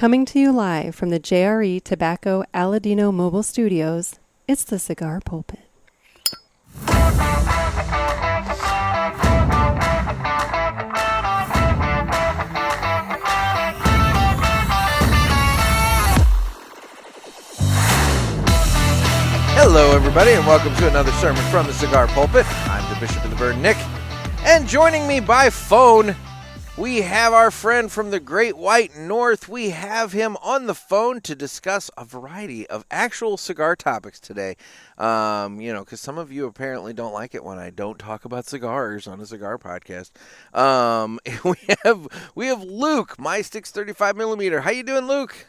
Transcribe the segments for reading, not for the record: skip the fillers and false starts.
Coming to you live from the JRE Tobacco Aladino Mobile Studios, it's the Cigar Pulpit. Hello, everybody, and welcome to another sermon from the Cigar Pulpit. I'm the Bishop of the Bird, Nick, and joining me by phone, we have our friend from the Great White North. We have him on the phone to discuss a variety of actual cigar topics today. Because some of you apparently don't like it when I don't talk about cigars on a cigar podcast. We have Luke, mysticks35mm. How you doing, Luke?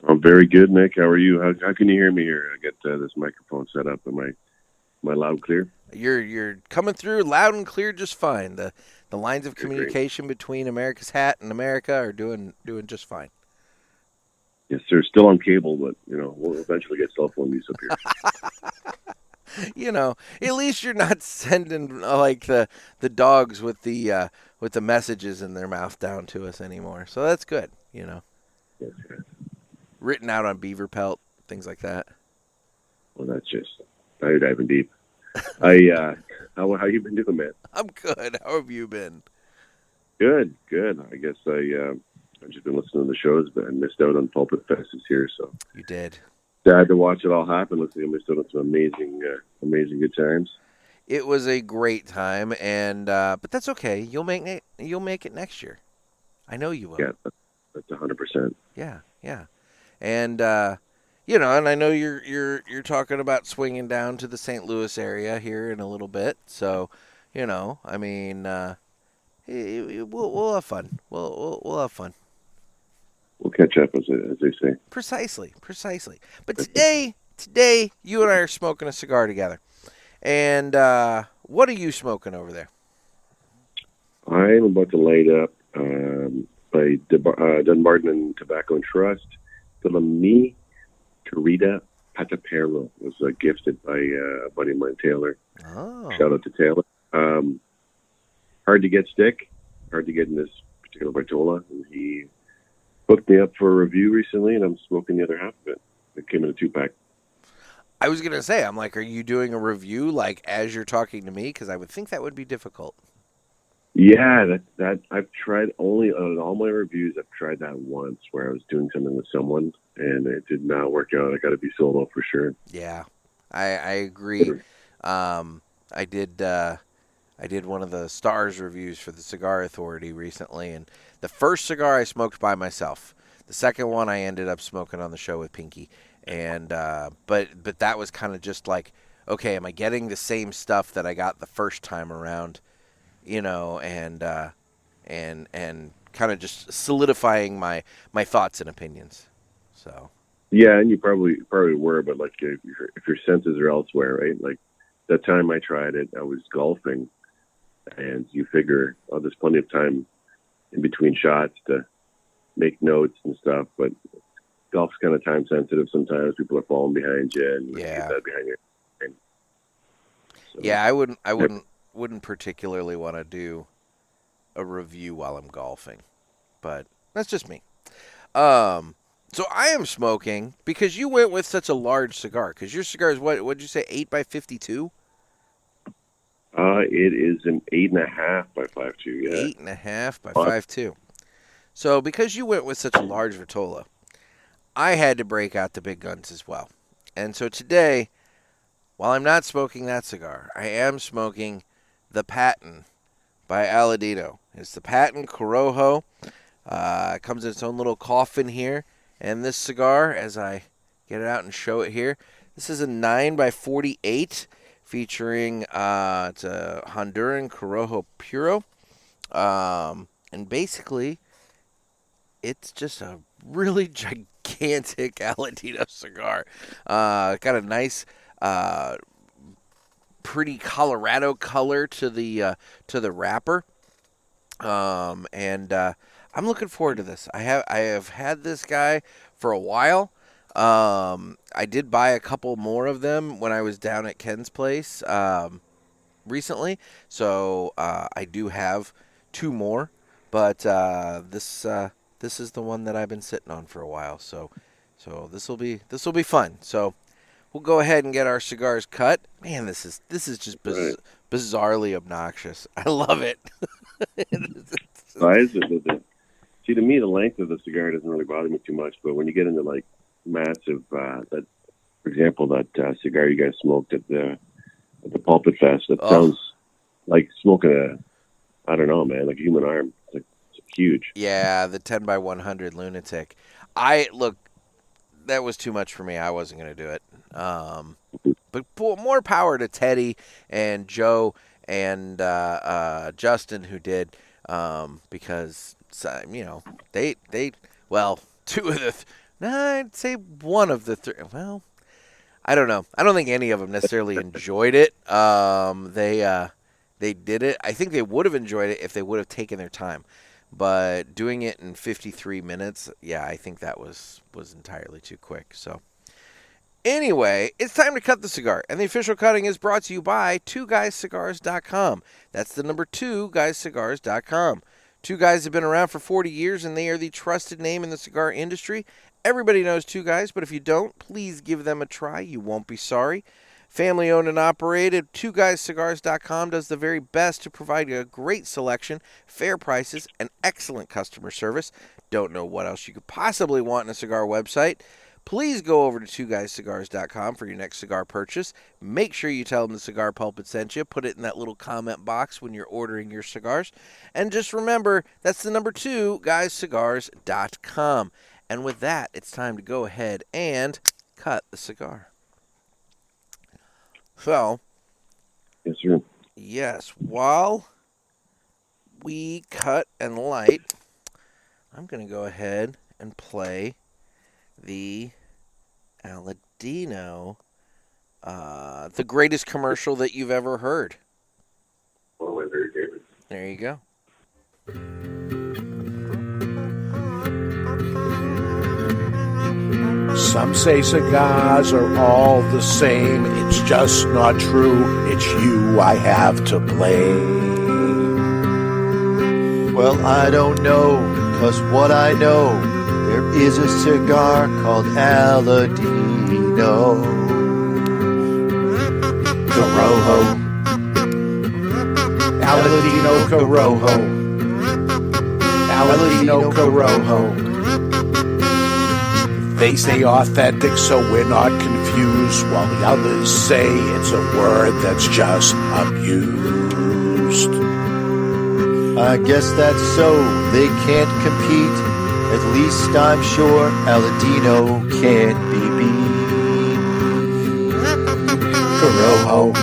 I'm very good, Nick. How are you? How can you hear me here? I get this microphone set up. Am I loud and clear? You're coming through loud and clear just fine. The lines of communication between America's Hat and America are doing just fine. Yes, sir. Still on cable, but we'll eventually get cell phone use up here. At least you're not sending like the dogs with the messages in their mouth down to us anymore. So that's good. Yes, yes. Written out on beaver pelt, things like that. Well, that's just now you're diving deep. How you been doing, man? I'm good. How have you been? Good. I guess I've just been listening to the shows, but I missed out on Pulpit Fest this year. So you did. Sad to watch it all happen. Looks like I missed out on some amazing good times. It was a great time, and but that's okay. You'll make it next year. I know you will. Yeah, that's 100%. Yeah. And and I know you're talking about swinging down to the St. Louis area here in a little bit. So, we'll have fun. We'll have fun. We'll catch up, as they say. Precisely. But today, you and I are smoking a cigar together. And what are you smoking over there? I'm about to light up by Dunbarton and Tobacco and Trust. Mi Querida Patapero was gifted by a buddy of mine, Taylor. Oh. Shout out to Taylor. Hard to get stick. Hard to get in this particular Bartola. And he hooked me up for a review recently, and I'm smoking the other half of it. It came in a 2-pack. I was going to say, I'm like, are you doing a review like as you're talking to me? Because I would think that would be difficult. Yeah, that I've tried only on all my reviews. I've tried that once where I was doing something with someone and it did not work out. I got to be solo for sure. Yeah, I agree. I did one of the stars reviews for the Cigar Authority recently, and the first cigar I smoked by myself. The second one I ended up smoking on the show with Pinky, and but that was kind of just like, okay, am I getting the same stuff that I got the first time around? And kind of just solidifying my thoughts and opinions. So. Yeah, and you probably were, but like if your senses are elsewhere, right? Like that time I tried it, I was golfing, and you figure, oh, there's plenty of time in between shots to make notes and stuff, but golf's kind of time sensitive. Sometimes people are falling behind you, and you get that behind you. So, yeah, I wouldn't particularly want to do a review while I'm golfing, but that's just me. So I am smoking because you went with such a large cigar. Because your cigar is what did you say, 8x52? It is an 8.5 by 5.2. Yeah, 8.5 by 5.2. So because you went with such a large Vitola, I had to break out the big guns as well. And so today, while I'm not smoking that cigar, I am smoking the Patent by Aladino. It's the Patent Corojo. It comes in its own little coffin here. And this cigar, as I get it out and show it here, this is a 9x48 featuring it's a Honduran Corojo Puro. And basically, it's just a really gigantic Aladino cigar. Got a nice pretty Colorado color to the wrapper, and I'm looking forward to this. I have had this guy for a while. I did buy a couple more of them when I was down at Ken's place recently, so I do have 2 more. But this This is the one that I've been sitting on for a while. So this will be fun. So we'll go ahead and get our cigars cut. Man, this is just bizarrely obnoxious. I love it. Size see, to me, the length of the cigar doesn't really bother me too much. But when you get into like massive, that, for example, that cigar you guys smoked at the Pulpit Fest, that sounds like smoking I don't know, man, like a human arm. It's huge. Yeah, the 10 by 100 Lunatic. Look, that was too much for me. I wasn't going to do it. But more power to Teddy and Joe and Justin who did, because they two of the I'd say one of the three. Well, I don't know. I don't think any of them necessarily enjoyed it. They did it. I think they would have enjoyed it if they would have taken their time. But doing it in 53 minutes, yeah, I think that was entirely too quick. So anyway, it's time to cut the cigar. And the official cutting is brought to you by 2guyscigars.com. That's the number 2guyscigars.com. Two Guys have been around for 40 years, and they are the trusted name in the cigar industry. Everybody knows Two Guys, but if you don't, please give them a try. You won't be sorry. Family owned and operated, 2guyscigars.com does the very best to provide a great selection, fair prices, and excellent customer service. Don't know what else you could possibly want in a cigar website. Please go over to 2guyscigars.com for your next cigar purchase. Make sure you tell them the Cigar Pulpit sent you. Put it in that little comment box when you're ordering your cigars. And just remember, that's the number 2guyscigars.com. And with that, it's time to go ahead and cut the cigar. So, yes, sir. Yes, while we cut and light, I'm going to go ahead and play the Aladino, the greatest commercial that you've ever heard. One of my very favorites. There you go. Some say cigars are all the same. It's just not true. It's you I have to blame. Well, I don't know, 'cause what I know, there is a cigar called Aladino Corojo. Aladino Corojo. Aladino Corojo. They say authentic, so we're not confused, while the others say it's a word that's just abused. I guess that's so, they can't compete. At least I'm sure Aladino can't be beat. Corojo.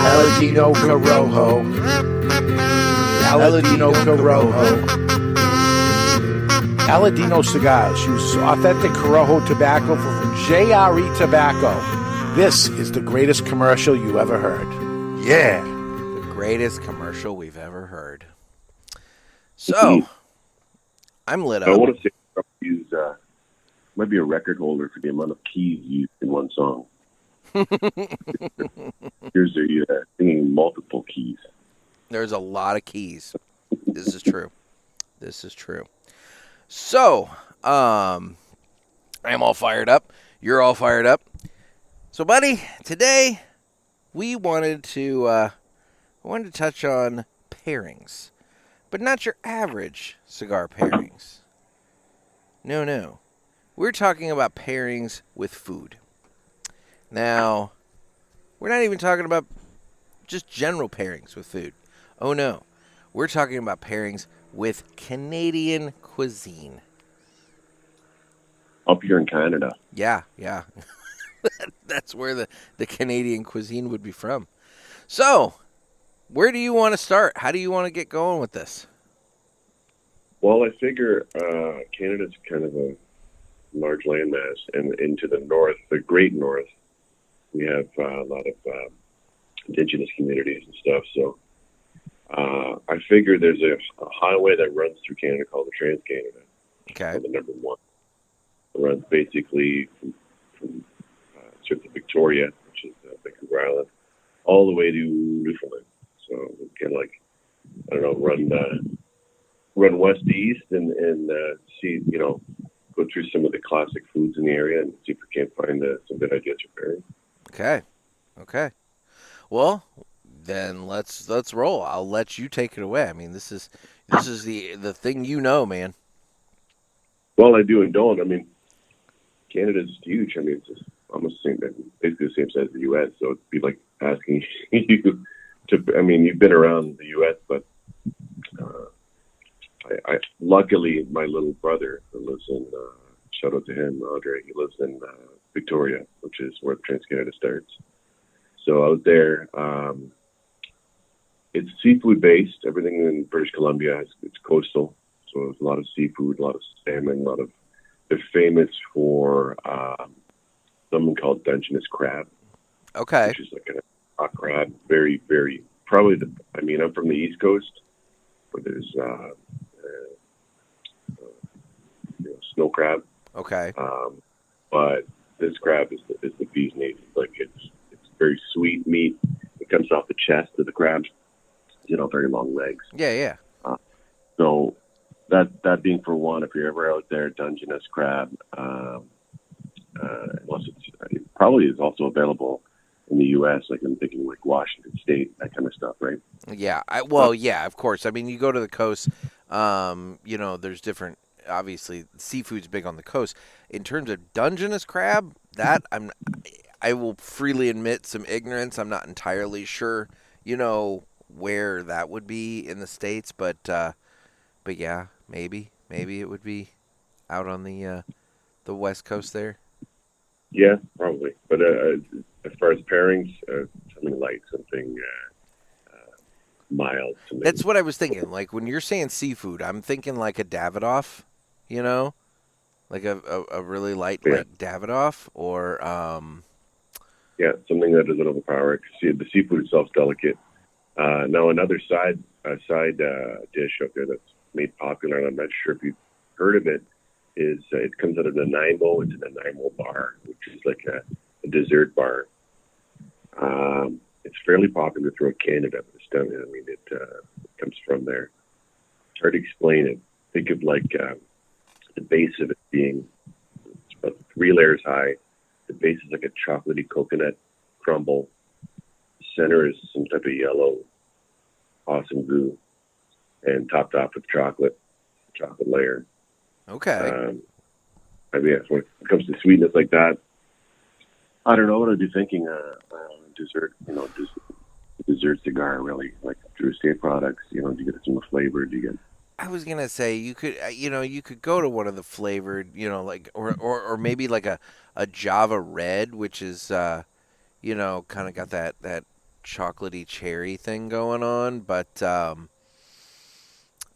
Aladino Corojo. Aladino Corojo. Aladino Cigars uses authentic Corojo tobacco from JRE Tobacco. This is the greatest commercial you ever heard. Yeah. The greatest commercial we've ever heard. So, I'm lit up. I want to say might be a record holder for the amount of keys used in one song. Here's singing multiple keys. There's a lot of keys. This is true. This is true. So, I'm all fired up. You're all fired up. So, buddy, today we wanted to touch on pairings, but not your average cigar pairings. No. We're talking about pairings with food. Now, we're not even talking about just general pairings with food. Oh, no. We're talking about pairings with Canadian cuisine. Up here in Canada. Yeah. That's where the Canadian cuisine would be from. So, where do you want to start? How do you want to get going with this? Well, I figure Canada's kind of a large landmass, and into the north, the great north, we have a lot of indigenous communities and stuff. So I figure there's a highway that runs through Canada called the Trans-Canada. Okay. The number one. It runs basically from sort of Victoria, which is Vancouver Island, all the way to Newfoundland. So we can, like, I don't know, run run west to east and see, go through some of the classic foods in the area and see if we can't find some good ideas for pairing. Okay. Well, then let's roll. I'll let you take it away. I mean, this is the thing, man. Well, I do and don't. I mean, Canada's huge. I mean, it's just almost the same, basically the same size as the U.S. So it'd be like asking you to. I mean, you've been around the U.S., but I luckily my little brother who lives in. Shout out to him, Andre. He lives in Victoria, which is where Trans-Canada starts. So I was there. It's seafood based. Everything in British Columbia it's coastal, so there's a lot of seafood, a lot of salmon, They're famous for something called Dungeness crab. Okay. Which is like a rock crab. Very, very probably I'm from the East Coast, where there's snow crab. Okay. But this crab is the bee's knees. Like it's very sweet meat. It comes off the chest of the crab. Very long legs. Yeah. So that being for one, if you're ever out there, Dungeness crab, unless it probably is also available in the U.S. Like I'm thinking like Washington State, that kind of stuff, right? Yeah. Yeah, of course. I mean, you go to the coast. There's different. Obviously, seafood's big on the coast. In terms of Dungeness crab, I will freely admit some ignorance. I'm not entirely sure, where that would be in the States, but yeah, maybe it would be out on the West Coast there. Yeah, probably. But as far as pairings, something light, something mild. Something. That's what I was thinking. Like when you're saying seafood, I'm thinking like a Davidoff, like a really light like Davidoff, or something that doesn't overpower. See, the seafood itself is delicate. Now another side dish out there that's made popular, and I'm not sure if you've heard of it, is it comes out of Nanaimo. It's a Nanaimo bar, which is like a dessert bar. It's fairly popular throughout Canada, but it's done. I mean, it comes from there. It's hard to explain it. Think of like the base of it being it's about 3 layers high. The base is like a chocolatey coconut crumble. The center is some type of yellow awesome goo, and topped off with chocolate layer. Okay. When it comes to sweetness like that, I don't know what I'd be thinking. Dessert, dessert cigar, really, like through estate products. Do you get some flavor? Do you get? I was gonna say you could go to one of the flavored, like or maybe like a Java Red, which is kind of got that chocolatey cherry thing going on, but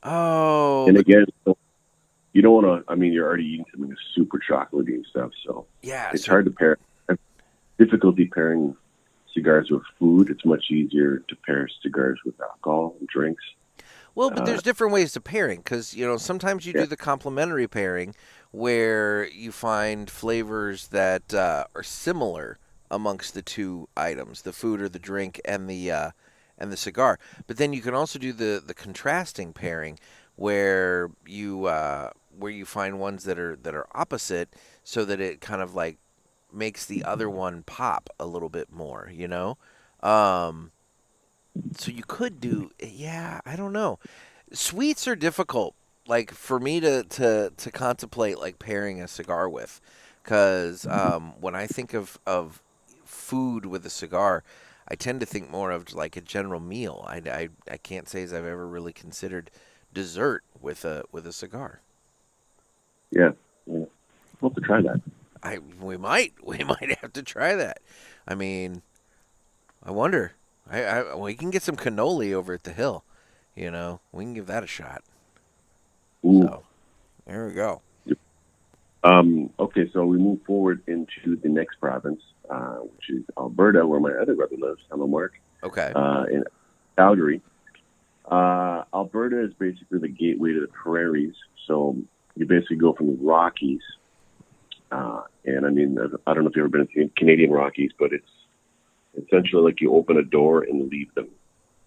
and again, you don't want to. I mean, you're already eating something that's super chocolatey and stuff, so yeah, it's hard to pair. Difficulty pairing cigars with food. It's much easier to pair cigars with alcohol and drinks. Well, but there's different ways to pairing, because sometimes you do the complementary pairing where you find flavors that are similar amongst the two items, the food or the drink and the cigar. But then you can also do the contrasting pairing where you find ones that are opposite, so that it kind of like makes the other one pop a little bit more, So you could do, I don't know. Sweets are difficult, like for me to contemplate like pairing a cigar with, because when I think of food with a cigar, I tend to think more of like a general meal. I can't say as I've ever really considered dessert with a cigar. Yeah. We'll have to try that. We might have to try that. I mean, I wonder. We can get some cannoli over at the Hill. We can give that a shot. Ooh. So, there we go. Okay, so we move forward into the next province, which is Alberta, where my other brother lives. Hello, Mark. Okay. In Calgary. Alberta is basically the gateway to the prairies. So you basically go from the Rockies. And I mean, I don't know if you've ever been to the Canadian Rockies, but it's essentially like you open a door and leave them.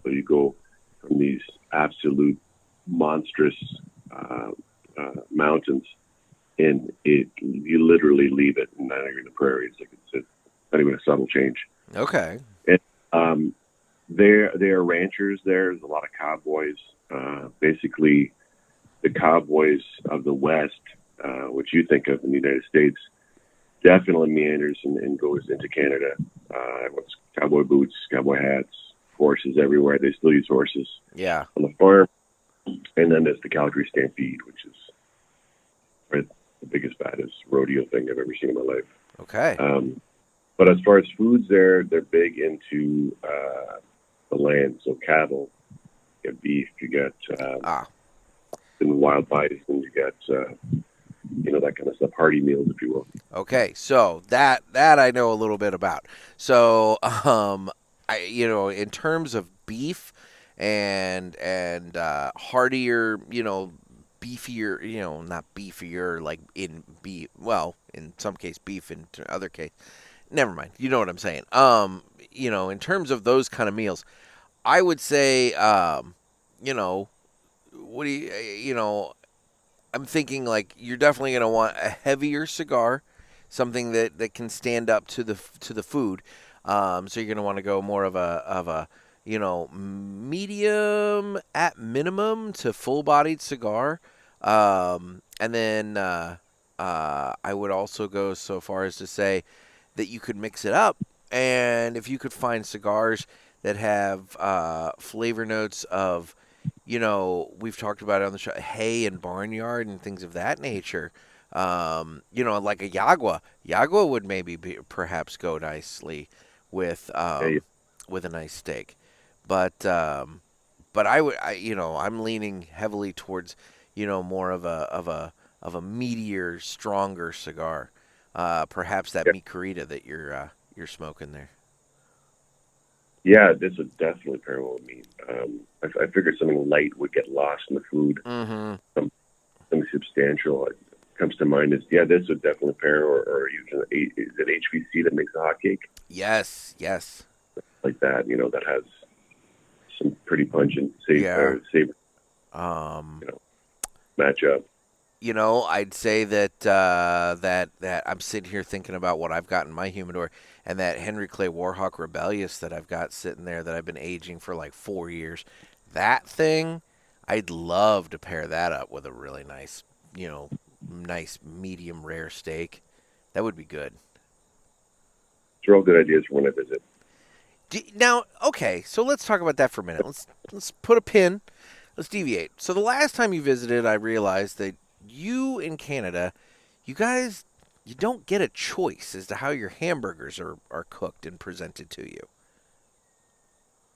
So you go from these absolute monstrous mountains, and you literally leave it, and not even the prairies. Like it's not even a subtle change. Okay. And they are ranchers there. There's a lot of cowboys. Basically, the cowboys of the West, which you think of in the United States, definitely meanders and goes into Canada. Everyone's cowboy boots, cowboy hats, horses everywhere. They still use horses Yeah. on the farm. And then there's the Calgary Stampede, which is right, the biggest, baddest rodeo thing I've ever seen in my life. Okay. But as far as foods, they're big into the land. So cattle, you got beef, you got and wild bison, you got that kind of stuff, hearty meals, if you will. Okay, so that I know a little bit about. So, in terms of beef and heartier, beefier, not beefier like in beef. Well, in some case beef, in other case, never mind. You know what I'm saying. In terms of those kind of meals, I would say, what do you. I'm thinking like you're definitely going to want a heavier cigar, something that can stand up to the food. So you're going to want to go more of a medium at minimum to full-bodied cigar. And then I would also go so far as to say that you could mix it up, and if you could find cigars that have flavor notes of, we've talked about it on the show, hay and barnyard and things of that nature. Like a Yagua. Yagua would maybe perhaps go nicely with a nice steak. But I'm leaning heavily towards, more of a meatier, stronger cigar. Perhaps that meat carita that you're smoking there. Yeah, this would definitely pair well with meat. I figured something light would get lost in the food. Mm-hmm. Something substantial comes to mind is, this would definitely pair, or even, is it HVC that makes a hot cake? Yes. Like that, that has some pretty pungent savor matchup. I'd say that I'm sitting here thinking about what I've got in my humidor, and that Henry Clay Warhawk Rebellious that I've got sitting there that I've been aging for like 4 years. That thing, I'd love to pair that up with a really nice, nice medium rare steak. That would be good. They're all good ideas for when I visit. Now, okay, so let's talk about that for a minute. Let's put a pin. Let's deviate. So the last time you visited, I realized that you in Canada, you guys, you don't get a choice as to how your hamburgers are cooked and presented to you.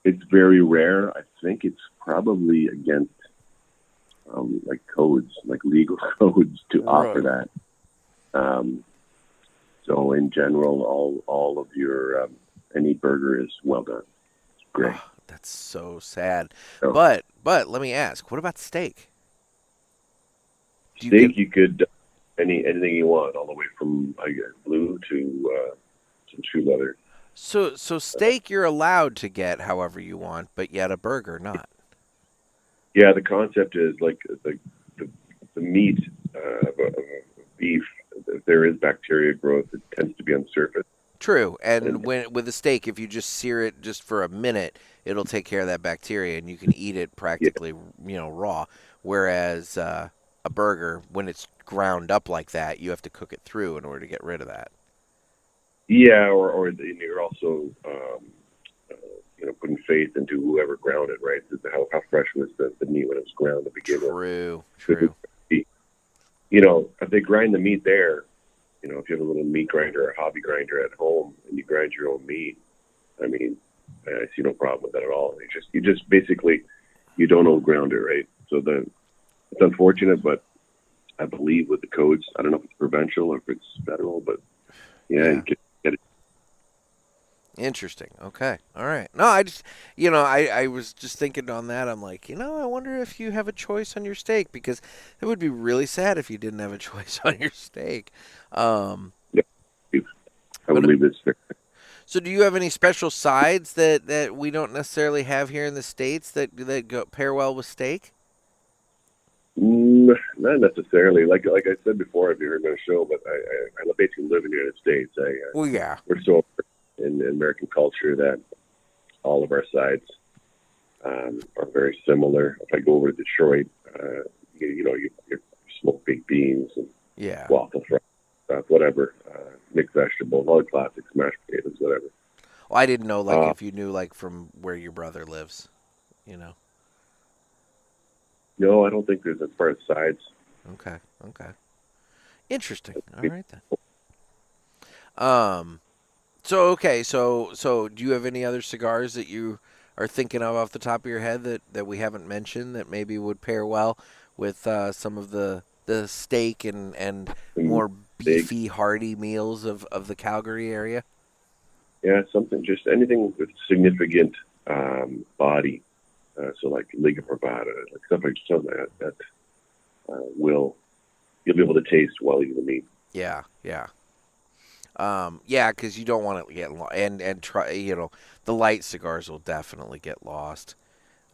It's very rare. I think it's probably against legal codes to offer that. So in general, all of your any burger is well done. It's great. Oh, that's so sad. So, but let me ask, what about steak? You could anything you want, all the way from blue to some shoe leather. So steak you're allowed to get however you want, but yet a burger not. Yeah, the concept is like the meat of beef. If there is bacteria growth, it tends to be on the surface. True, and with a steak, if you just sear it just for a minute, it'll take care of that bacteria, and you can eat it practically, raw. Whereas a burger, when it's ground up like that, you have to cook it through in order to get rid of that. Yeah, or you're also putting faith into whoever ground it, right? How fresh was the meat when it was ground to begin with? True. If they grind the meat there, if you have a little meat grinder or a hobby grinder at home and you grind your own meat, I see no problem with that at all. You just basically, you don't ground it, right? So it's unfortunate, but I believe with the codes, I don't know if it's provincial or if it's federal, but you can get it. Interesting. Okay. All right. No, I just, I was just thinking on that. I'm like, I wonder if you have a choice on your steak, because it would be really sad if you didn't have a choice on your steak. I would leave this there. So do you have any special sides that we don't necessarily have here in the States that pair well with steak? Not necessarily. Like I said before, if you heard my show, but I basically live in the United States. Well, yeah. We're so in American culture that all of our sides are very similar. If I go over to Detroit, you smoke baked beans and Yeah. waffle fries, stuff, whatever, mixed vegetables, all the classics, mashed potatoes, whatever. Well, I didn't know, like, if you knew, like, from where your brother lives, you know. No, I don't think there's as far as sides. Okay. Interesting. All right, then. So do you have any other cigars that you are thinking of off the top of your head that we haven't mentioned that maybe would pair well with some of the steak and more beefy, hearty meals of the Calgary area? Yeah, just anything with significant body. So like Liga Privada, like stuff like that you'll be able to taste while eating the meat. Yeah. Because you don't want to get and try. The light cigars will definitely get lost.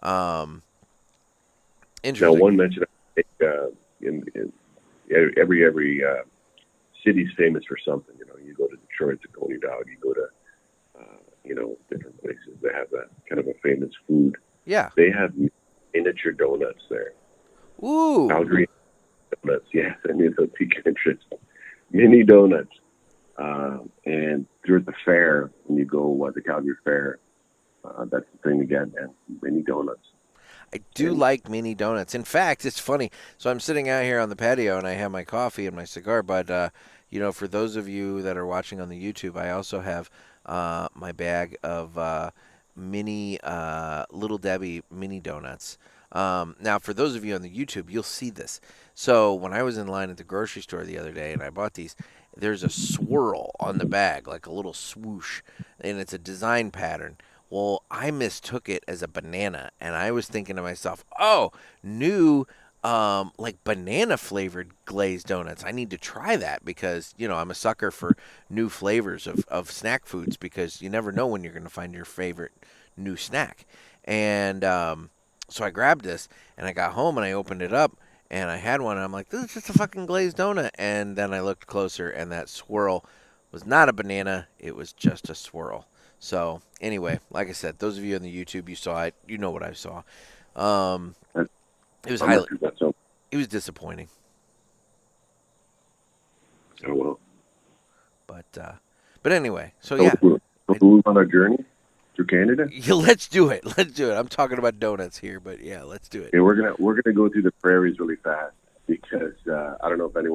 Interesting. Now, one mention I think, in every city's famous for something. You go to Detroit, to Coney Dog. You go to different places. They have that kind of a famous food. Yeah. They have miniature donuts there. Ooh. Calgary donuts. Yes, I knew that would pique your interest. Mini donuts. And through the fair, when you go at the Calgary Fair, that's the thing to get, man. Mini donuts. I do like mini donuts. In fact, it's funny. So I'm sitting out here on the patio, and I have my coffee and my cigar. But, for those of you that are watching on the YouTube, I also have my bag of mini Little Debbie mini donuts. Now, for those of you on the YouTube, you'll see this. So when I was in line at the grocery store the other day and I bought these, there's a swirl on the bag, like a little swoosh, and it's a design pattern. Well, I mistook it as a banana, and I was thinking to myself, oh, new like banana flavored glazed donuts. I need to try that because, I'm a sucker for new flavors of snack foods because you never know when you're going to find your favorite new snack. And so I grabbed this and I got home and I opened it up and I had one and I'm like, this is just a fucking glazed donut. And then I looked closer and that swirl was not a banana. It was just a swirl. So anyway, like I said, those of you on the YouTube, you saw it. You know what I saw. It was it was disappointing. Oh well. But anyway, so yeah. We'll move on our journey through Canada. Yeah, let's do it. I'm talking about donuts here, but yeah, let's do it. Yeah, we're gonna go through the prairies really fast because I don't know if any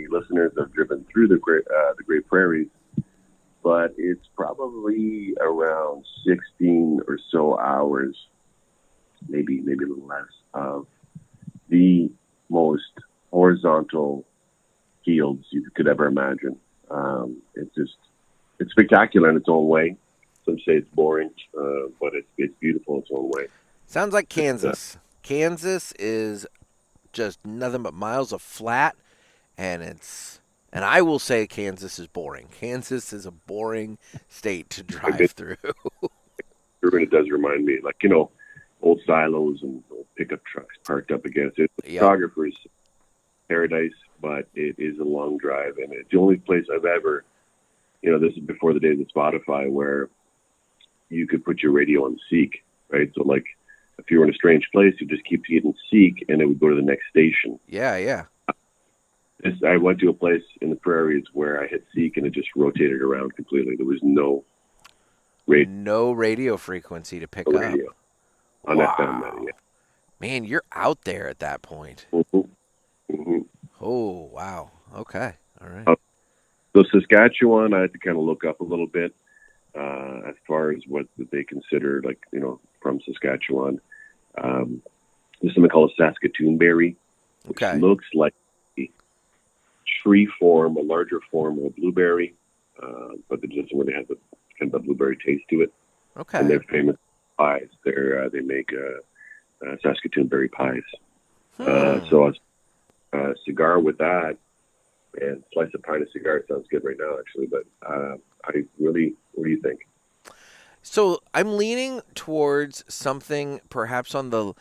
listeners have driven through the Great Prairies, but it's probably around 16 or so hours, maybe a little less, of the most horizontal fields you could ever imagine. It's spectacular in its own way. Some say it's boring, but it's beautiful in its own way. Sounds like Kansas. Kansas is just nothing but miles of flat, and I will say Kansas is boring. Kansas is a boring state to drive through. It does remind me, old silos and old pickup trucks parked up against it. The Yep. photographer's paradise, but it is a long drive, and it's the only place I've ever, this is before the days of Spotify, where you could put your radio on Seek, right? So, if you were in a strange place, you just keep hitting Seek, and it would go to the next station. Yeah. I went to a place in the prairies where I hit Seek, and it just rotated around completely. There was no radio frequency to pick up. On Wow. FM, yeah. Man, you're out there at that point. Mm-hmm. Mm-hmm. Oh, wow. Okay. All right. So Saskatchewan, I had to kind of look up a little bit as far as what they consider, from Saskatchewan. There's something called a Saskatoon berry, which looks like a tree form, a larger form of a blueberry, but it doesn't really have the kind of a blueberry taste to it. Okay. And they're famous pies. They make Saskatoon berry pies. So a cigar with that, and slice a pint of cigar sounds good right now, actually. But what do you think? So I'm leaning towards something perhaps on the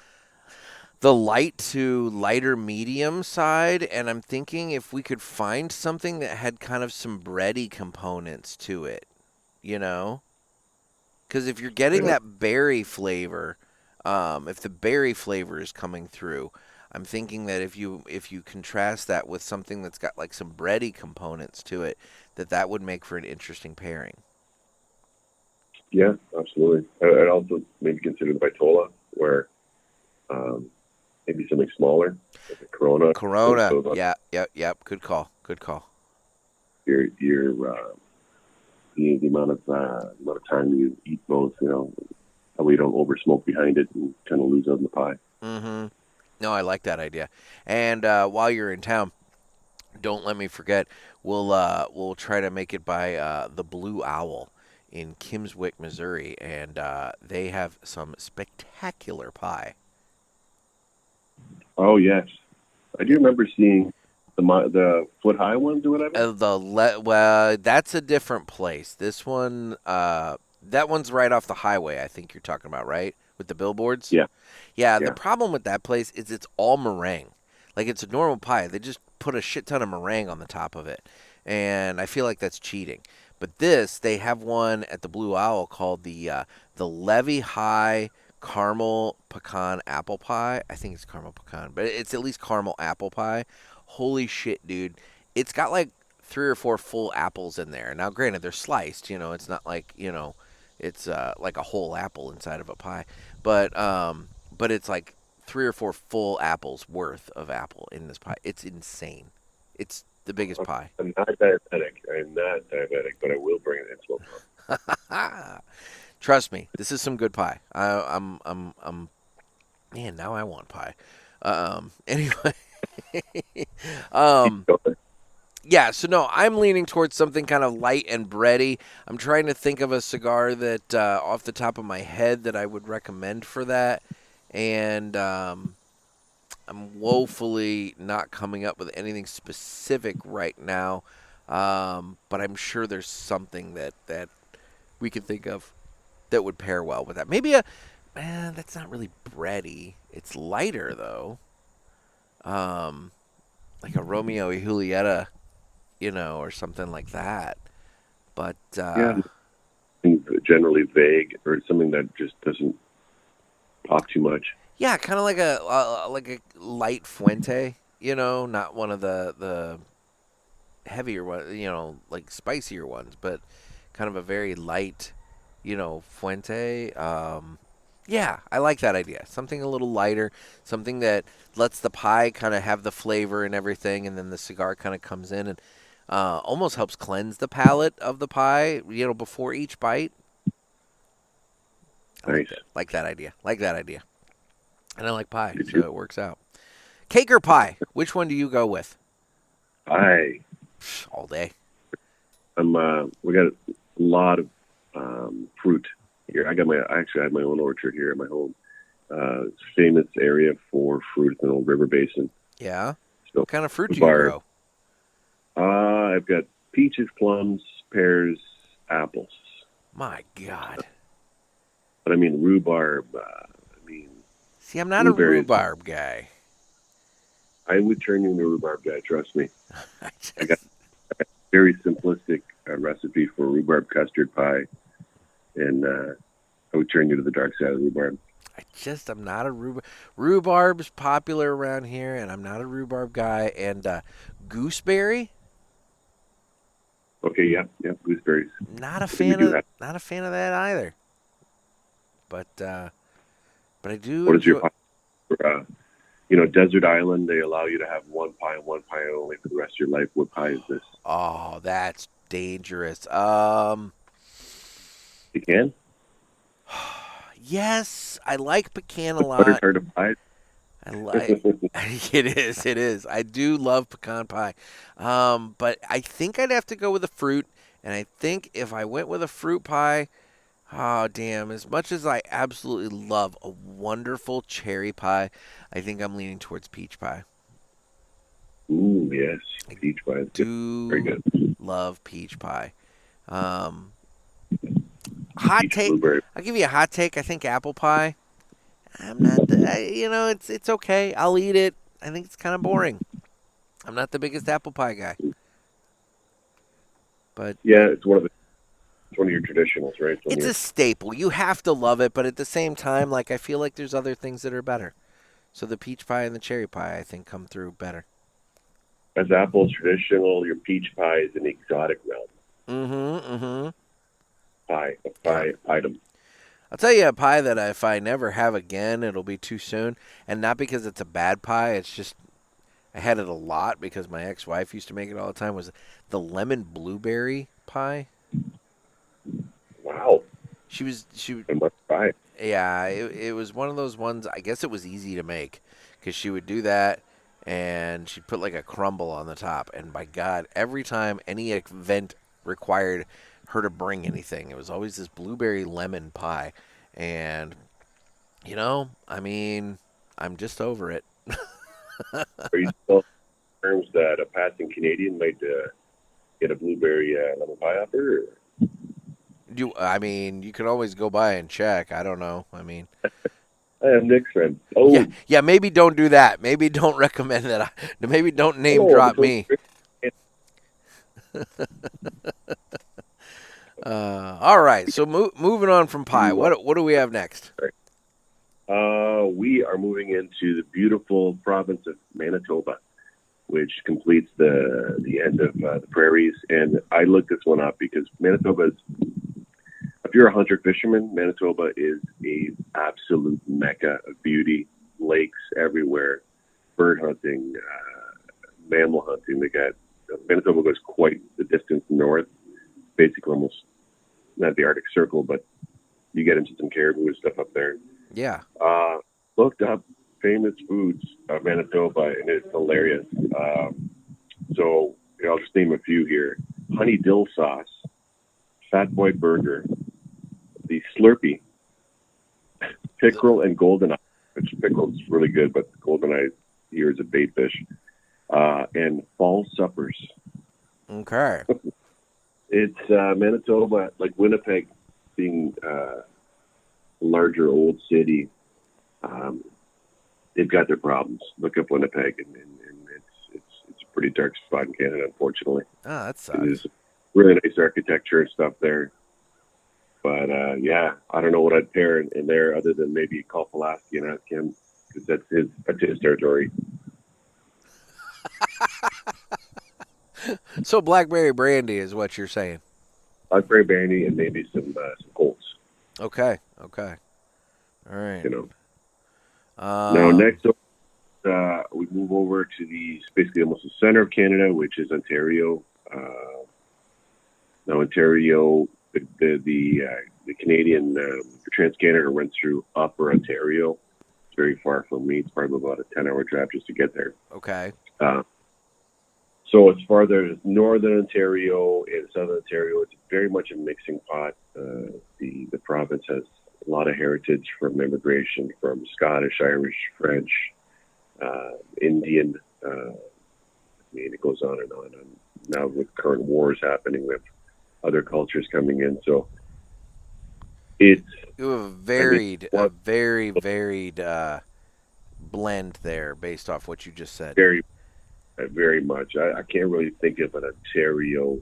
the light to lighter medium side, and I'm thinking if we could find something that had kind of some bready components to it, you know? Because if you're getting that berry flavor, if the berry flavor is coming through, I'm thinking that if you contrast that with something that's got like some bready components to it, that would make for an interesting pairing. Yeah, absolutely. I'd also maybe consider the Vitola, where maybe something smaller, like a Corona. Corona, yeah. Good call. Your the amount of time you eat both, that way you don't over smoke behind it and kind of lose out in the pie. Mm-hmm. No, I like that idea. And while you're in town, don't let me forget. We'll try to make it by the Blue Owl in Kimmswick, Missouri, and they have some spectacular pie. Oh yes, I do remember seeing the foot high ones or whatever. Well, that's a different place. This one, that one's right off the highway. I think you're talking about, right? With the billboards. Yeah. The problem with that place is it's all meringue. Like it's a normal pie. They just put a shit ton of meringue on the top of it, and I feel like that's cheating. But they have one at the Blue Owl called the Levy High Caramel Pecan Apple Pie. I think it's caramel pecan, but it's at least caramel apple pie. Holy shit, dude. It's got like 3 or 4 full apples in there. Now, granted, they're sliced, it's not like, it's like a whole apple inside of a pie. But it's like 3 or 4 full apples worth of apple in this pie. It's insane. It's the biggest pie. I'm not diabetic, but I will bring it into Trust me, this is some good pie. I'm man, now I want pie. Anyway. Yeah, so no, I'm leaning towards something kind of light and bready. I'm trying to think of a cigar that off the top of my head that I would recommend for that, and I'm woefully not coming up with anything specific right now, but I'm sure there's something that we can think of that would pair well with that. Maybe that's not really bready. It's lighter though. Like a Romeo y Julieta, or something like that. But generally vague or something that just doesn't pop too much. Yeah, kind of like a light Fuente, not one of the heavier ones, like spicier ones, but kind of a very light, Fuente. Yeah, I like that idea. Something a little lighter, something that lets the pie kind of have the flavor and everything, and then the cigar kind of comes in and almost helps cleanse the palate of the pie, before each bite. Nice. Like that idea. And I like pie, so it works out. Cake or pie? Which one do you go with? Pie. All day. We got a lot of fruit here. I have my own orchard here at my home. It's a famous area for fruit in the old river basin. Yeah. So, what kind of fruit do you grow? I've got peaches, plums, pears, apples. My God. But I mean rhubarb. See, I'm not a rhubarb guy. I would turn you into a rhubarb guy. Trust me. I got a very simplistic recipe for rhubarb custard pie. And I would turn you to the dark side of rhubarb. I'm not a rhubarb. Rhubarb's popular around here, and I'm not a rhubarb guy. And gooseberry? Okay, yeah, gooseberries. Not a fan of that either. But I do. What is your pie? Desert island, they allow you to have one pie and one pie only for the rest of your life. What pie is this? Oh, that's dangerous. Pecan? Yes, I like pecan a lot. Butter's hard to pie. I like it is. I do love pecan pie. But I think I'd have to go with a fruit, and I think if I went with a fruit pie, oh damn, as much as I absolutely love a wonderful cherry pie, I think I'm leaning towards peach pie. Ooh, yes. Peach pie. Very good. Love peach pie. Hot take. I'll give you a hot take. I think apple pie. I'm not, it's okay. I'll eat it. I think it's kind of boring. I'm not the biggest apple pie guy. But Yeah, it's one of your traditionals, right? it's a staple. You have to love it, but at the same time, like I feel like there's other things that are better. So the peach pie and the cherry pie, I think, come through better. As apple's traditional, your peach pie is an exotic realm. Pie item. I'll tell you a pie that if I never have again, it'll be too soon. And not because it's a bad pie. It's just I had it a lot because my ex-wife used to make it all the time. Was the lemon blueberry pie? Wow. She I must try. Yeah, it was one of those ones. I guess it was easy to make because she would do that and she'd put like a crumble on the top. And by God, every time any event required her to bring anything, it was always this blueberry lemon pie. And I'm just over it. Are you still terms that a passing Canadian might get a blueberry lemon pie off her? You can always go by and check. I don't know. I have Nick's friend. Oh, yeah. Maybe don't do that. Maybe don't recommend that. Maybe don't name drop me. All right. So moving on from pie. What do we have next? We are moving into the beautiful province of Manitoba, which completes the end of the prairies. And I looked this one up because Manitoba is, if you're a hunter fisherman, Manitoba is a absolute mecca of beauty. Lakes everywhere, bird hunting, mammal hunting. Manitoba goes quite the distance north, basically almost not the Arctic Circle, but you get into some caribou and stuff up there. Yeah. Looked up famous foods of Manitoba, and it's hilarious. So I'll just name a few here: honey dill sauce, Fat Boy burger, the Slurpee, pickerel and goldeneye. Which pickerel is really good, but goldeneye here is a bait fish. And fall suppers. Okay. It's Manitoba, like Winnipeg, being a larger old city. They've got their problems. Look up Winnipeg, and it's a pretty dark spot in Canada, unfortunately. Oh, that sucks. There's really nice architecture and stuff there. But yeah, I don't know what I'd pair in there other than maybe call Pulaski and ask him, because that's his territory. So blackberry brandy is what you're saying. Blackberry brandy and maybe some Colts. Okay. All right. Now next we move over to basically almost the center of Canada, which is Ontario. Now Ontario, the Canadian Trans-Canada runs through Upper Ontario. It's very far from me. It's probably about a 10-hour drive just to get there. Okay. So as far as Northern Ontario and Southern Ontario, it's very much a mixing pot. The province has a lot of heritage from immigration from Scottish, Irish, French, Indian. It goes on and on. And now with current wars happening, with other cultures coming in, so it's you have a very varied blend there, based off what you just said. Very much. I can't really think of an Ontario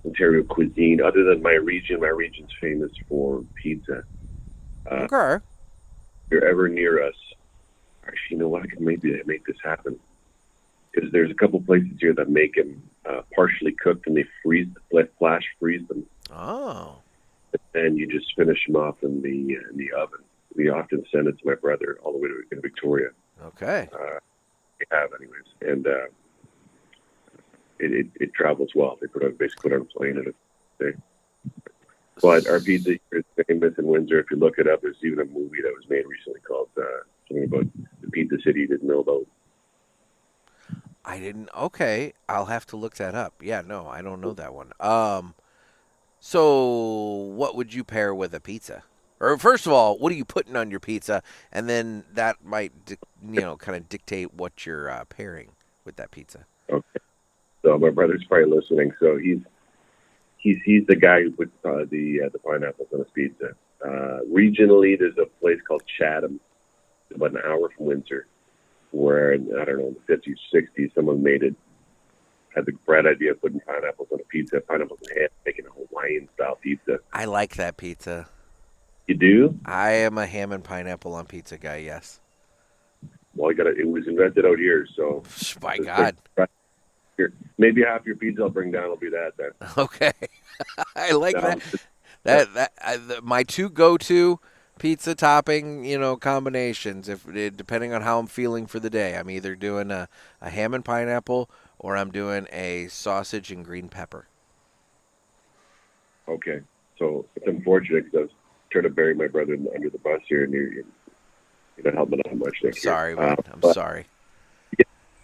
Ontario cuisine other than my region. My region's famous for pizza. Okay. If you're ever near us, actually, you know what? I can maybe make this happen, because there's a couple places here that make them partially cooked, and they flash freeze them. Oh. And you just finish them off in the oven. We often send it to my brother all the way to Victoria. Okay. They have, anyways, and it travels well. They basically put on a plane and it's. But our pizza here is famous in Windsor. If you look it up, there's even a movie that was made recently called something about the pizza city you didn't know about. I didn't. Okay, I'll have to look that up. Yeah, no, I don't know that one. So what would you pair with a pizza? Or first of all, what are you putting on your pizza? And then that might, kind of dictate what you're pairing with that pizza. Okay. So my brother's probably listening. So he's the guy who puts the pineapples on his pizza. Regionally, there's a place called Chatham, about an hour from Windsor, where, I don't know, in the 50s, 60s, someone had the bright idea of putting pineapples on a pizza, pineapples and ham, making a Hawaiian-style pizza. I like that pizza. You do? I am a ham and pineapple on pizza guy, yes. Well, it was invented out here, so... My God. Here, maybe half your pizza I'll bring down will be that then. Okay. I like that. My two go-to pizza topping, combinations, depending on how I'm feeling for the day. I'm either doing a ham and pineapple or I'm doing a sausage and green pepper. Okay. So it's unfortunate because I was trying to bury my brother under the bus here, and you're not helping out much next year. Sorry, man. I'm sorry.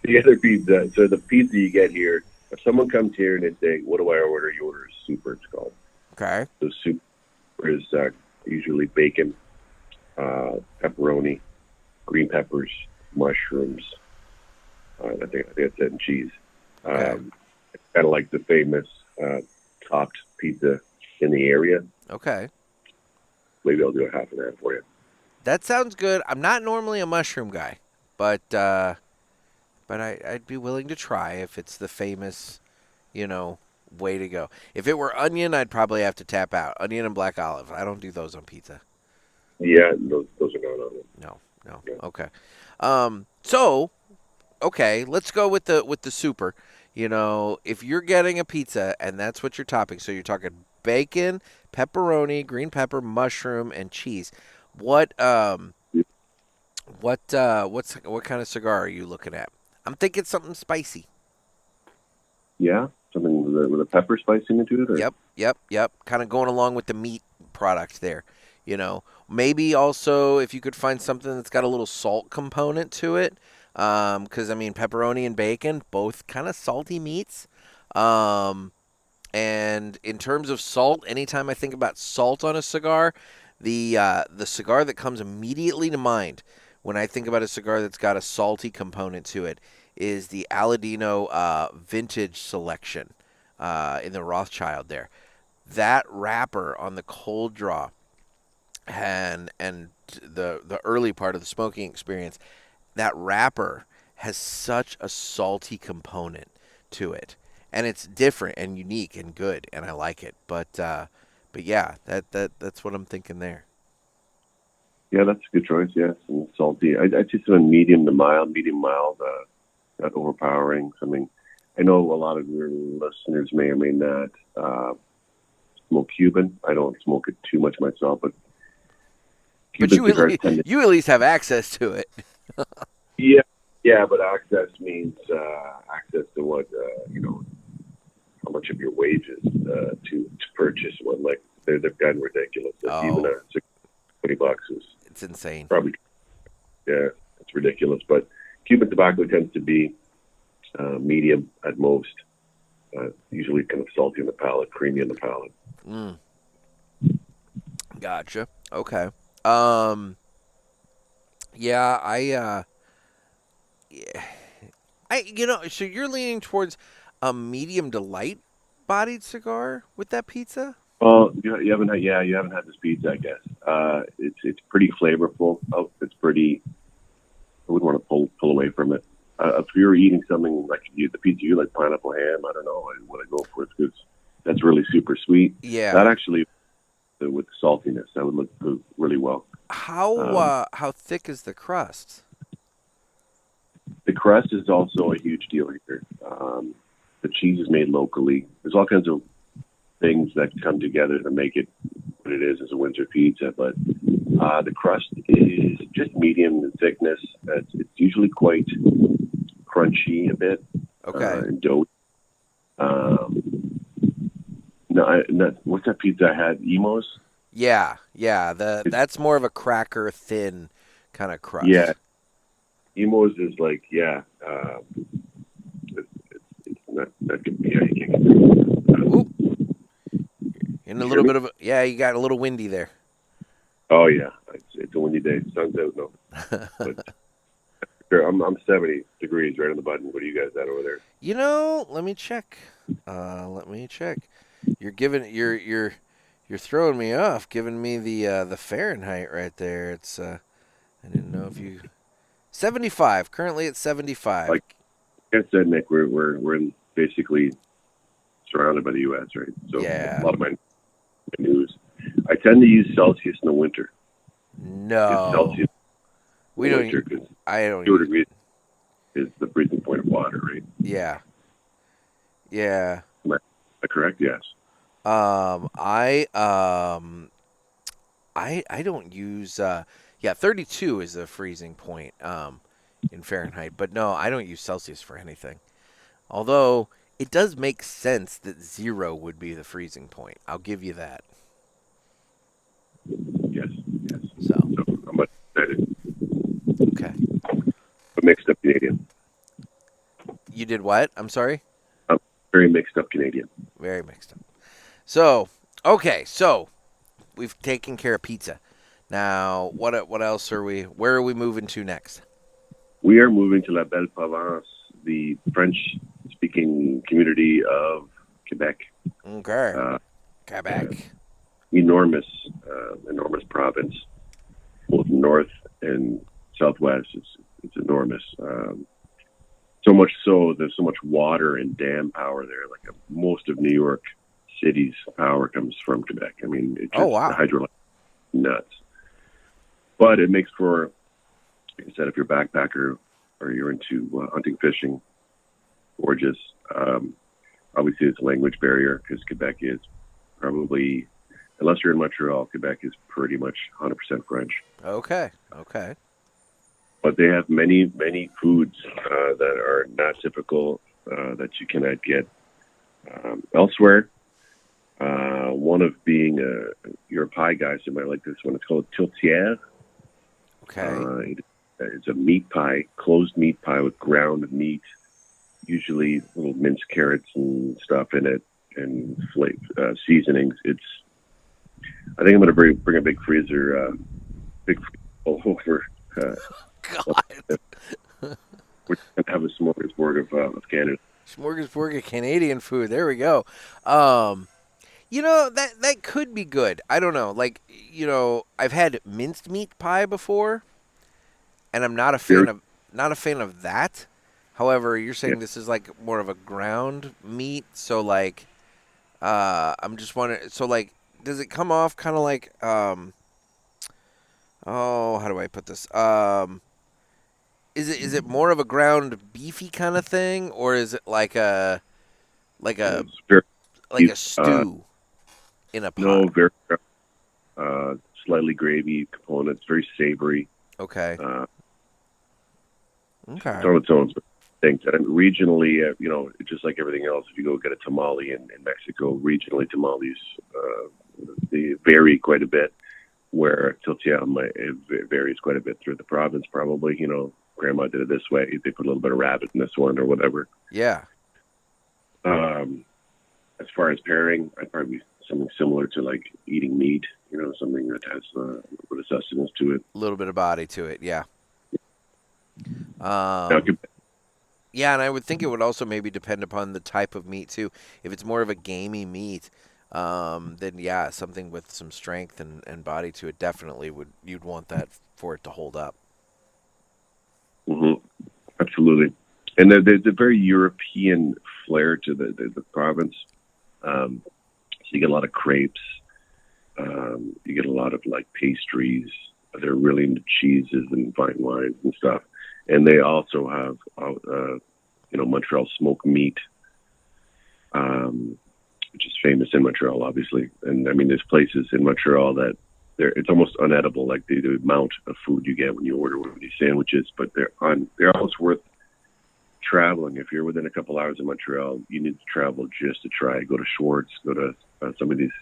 The other pizza, so the pizza you get here, if someone comes here and they say, what do I order? You order a super, it's called. Okay. So super is usually bacon, pepperoni, green peppers, mushrooms. I think that's it, and cheese. Okay. It's kind of like the famous topped pizza in the area. Okay. Maybe I'll do a half of that for you. That sounds good. I'm not normally a mushroom guy, but I'd be willing to try if it's the famous, way to go. If it were onion, I'd probably have to tap out. Onion and black olive. I don't do those on pizza. Yeah, those are not on it. No. Yeah. Okay. So, okay, let's go with the super. If you're getting a pizza and that's what you're topping, so you're talking bacon, pepperoni, green pepper, mushroom, and cheese. What kind of cigar are you looking at? I'm thinking something spicy. Yeah, something with a pepper spicing into it? Or? Yep. Kind of going along with the meat product there. Maybe also if you could find something that's got a little salt component to it. Because, pepperoni and bacon, both kind of salty meats. And in terms of salt, anytime I think about salt on a cigar, the cigar that comes immediately to mind when I think about a cigar that's got a salty component to it is the Aladino Vintage Selection in the Rothschild there. That wrapper on the cold draw and the early part of the smoking experience, that wrapper has such a salty component to it. And it's different and unique and good, and I like it. But yeah, that's what I'm thinking there. Yeah, that's a good choice. Yes, and salty. I'd say something medium mild, not overpowering. Something. I know a lot of your listeners may or may not smoke Cuban. I don't smoke it too much myself, but Cuban cigars you at least have access to it. Yeah, but access means access to what how much of your wages to purchase one. Like they've gotten ridiculous. Even $20 is it's insane. Probably, yeah, it's ridiculous. But Cuban tobacco tends to be medium at most. Usually kind of salty on the palate, creamy on the palate. Mm. Gotcha. Okay. So you're leaning towards a medium to light bodied cigar with that pizza? Well, you haven't had this pizza, I guess. It's pretty flavorful. It's pretty. I wouldn't want to pull away from it. If you're eating something like the pizza, you like pineapple ham. I don't know what I go for. It's because that's really super sweet. Yeah. That actually, with the saltiness, that would look really well. How thick is the crust? The crust is also a huge deal here. The cheese is made locally. There's all kinds of things that come together to make it what it is as a Windsor pizza, but the crust is just medium in thickness. It's usually quite crunchy a bit. Okay. And doughy. What's that pizza I had? Emos? Yeah. That's more of a cracker thin kind of crust. Yeah. Emos is like, it's not good. Yeah, you can't. In a little bit of you got a little windy there. Oh yeah, it's a windy day. Sun's out now. But sure, I'm 70 degrees right on the button. What do you guys at over there? Let me check. You're You're throwing me off, giving me the Fahrenheit right there. It's I didn't know if you 75. Currently at 75. Like I said, Nick, we're in basically surrounded by the U.S., right? So Yeah. a lot of my news. I tend to use Celsius in the winter. No, Celsius we in the don't. winter because I don't. 0 degrees is the freezing point of water, right? Yeah. Yeah. Am I correct? Yes. I don't use 32 is the freezing point in Fahrenheit, but no, I don't use Celsius for anything. Although it does make sense that 0 would be the freezing point. I'll give you that. Yes. So I'm much excited. okay. A mixed up Canadian. You did what? I'm sorry? Very mixed up Canadian. Very mixed up. So, okay, so we've taken care of pizza. Now, what else where are we moving to next? We are moving to La Belle Provence, the French-speaking community of Quebec. Okay. Quebec. Enormous province, both north and southwest. It's enormous. So much so, there's so much water and dam power there. Like most of New York City's power comes from Quebec. I mean, it's just wow. the hydroelectric nuts. But it makes for, like I said, if you're a backpacker or you're into hunting, fishing, gorgeous. Obviously, it's a language barrier because Quebec is probably, unless you're in Montreal, Quebec is pretty much 100% French. Okay. But they have many foods that are not typical that you cannot get elsewhere. One of being you're a pie guy, so you might like this one. It's called tourtière. Okay. It's a meat pie, closed meat pie with ground meat, usually little minced carrots and stuff in it, and seasonings. I think I'm going to bring a big freezer, over. God. We're going to have a smorgasbord of Canada. Smorgasbord of Canadian food. There we go. That could be good. I don't know. Like, I've had minced meat pie before, and I'm not a fan of that. However, you're saying this is like more of a ground meat, so like, I'm just wondering. So like, does it come off kind of like how do I put this? Is it more of a ground beefy kind of thing, or is it like a stew in a pot? No, very slightly gravy components, very savory. Okay. Okay. It's on its own thing. And regionally, just like everything else, if you go get a tamale in Mexico, regionally tamales they vary quite a bit. Where tortilla it varies quite a bit through the province, probably. Grandma did it this way. They put a little bit of rabbit in this one or whatever. Yeah. As far as pairing, I'd probably something similar to like eating meat. Something that has a little bit of sustenance to it. A little bit of body to it, yeah. Yeah, and I would think it would also maybe depend upon the type of meat too. If it's more of a gamey meat, then yeah, something with some strength and body to it definitely you'd want that for it to hold up. Mm-hmm. Absolutely. And there's a very European flair to the province. So you get a lot of crepes. You get a lot of like pastries. They're really into cheeses and fine wines and stuff. And they also have, Montreal smoked meat, which is famous in Montreal, obviously. And I mean, there's places in Montreal that it's almost unedible, like the amount of food you get when you order one of these sandwiches. But they're almost worth traveling. If you're within a couple hours of Montreal, you need to travel just to try. Go to Schwartz, go to some of these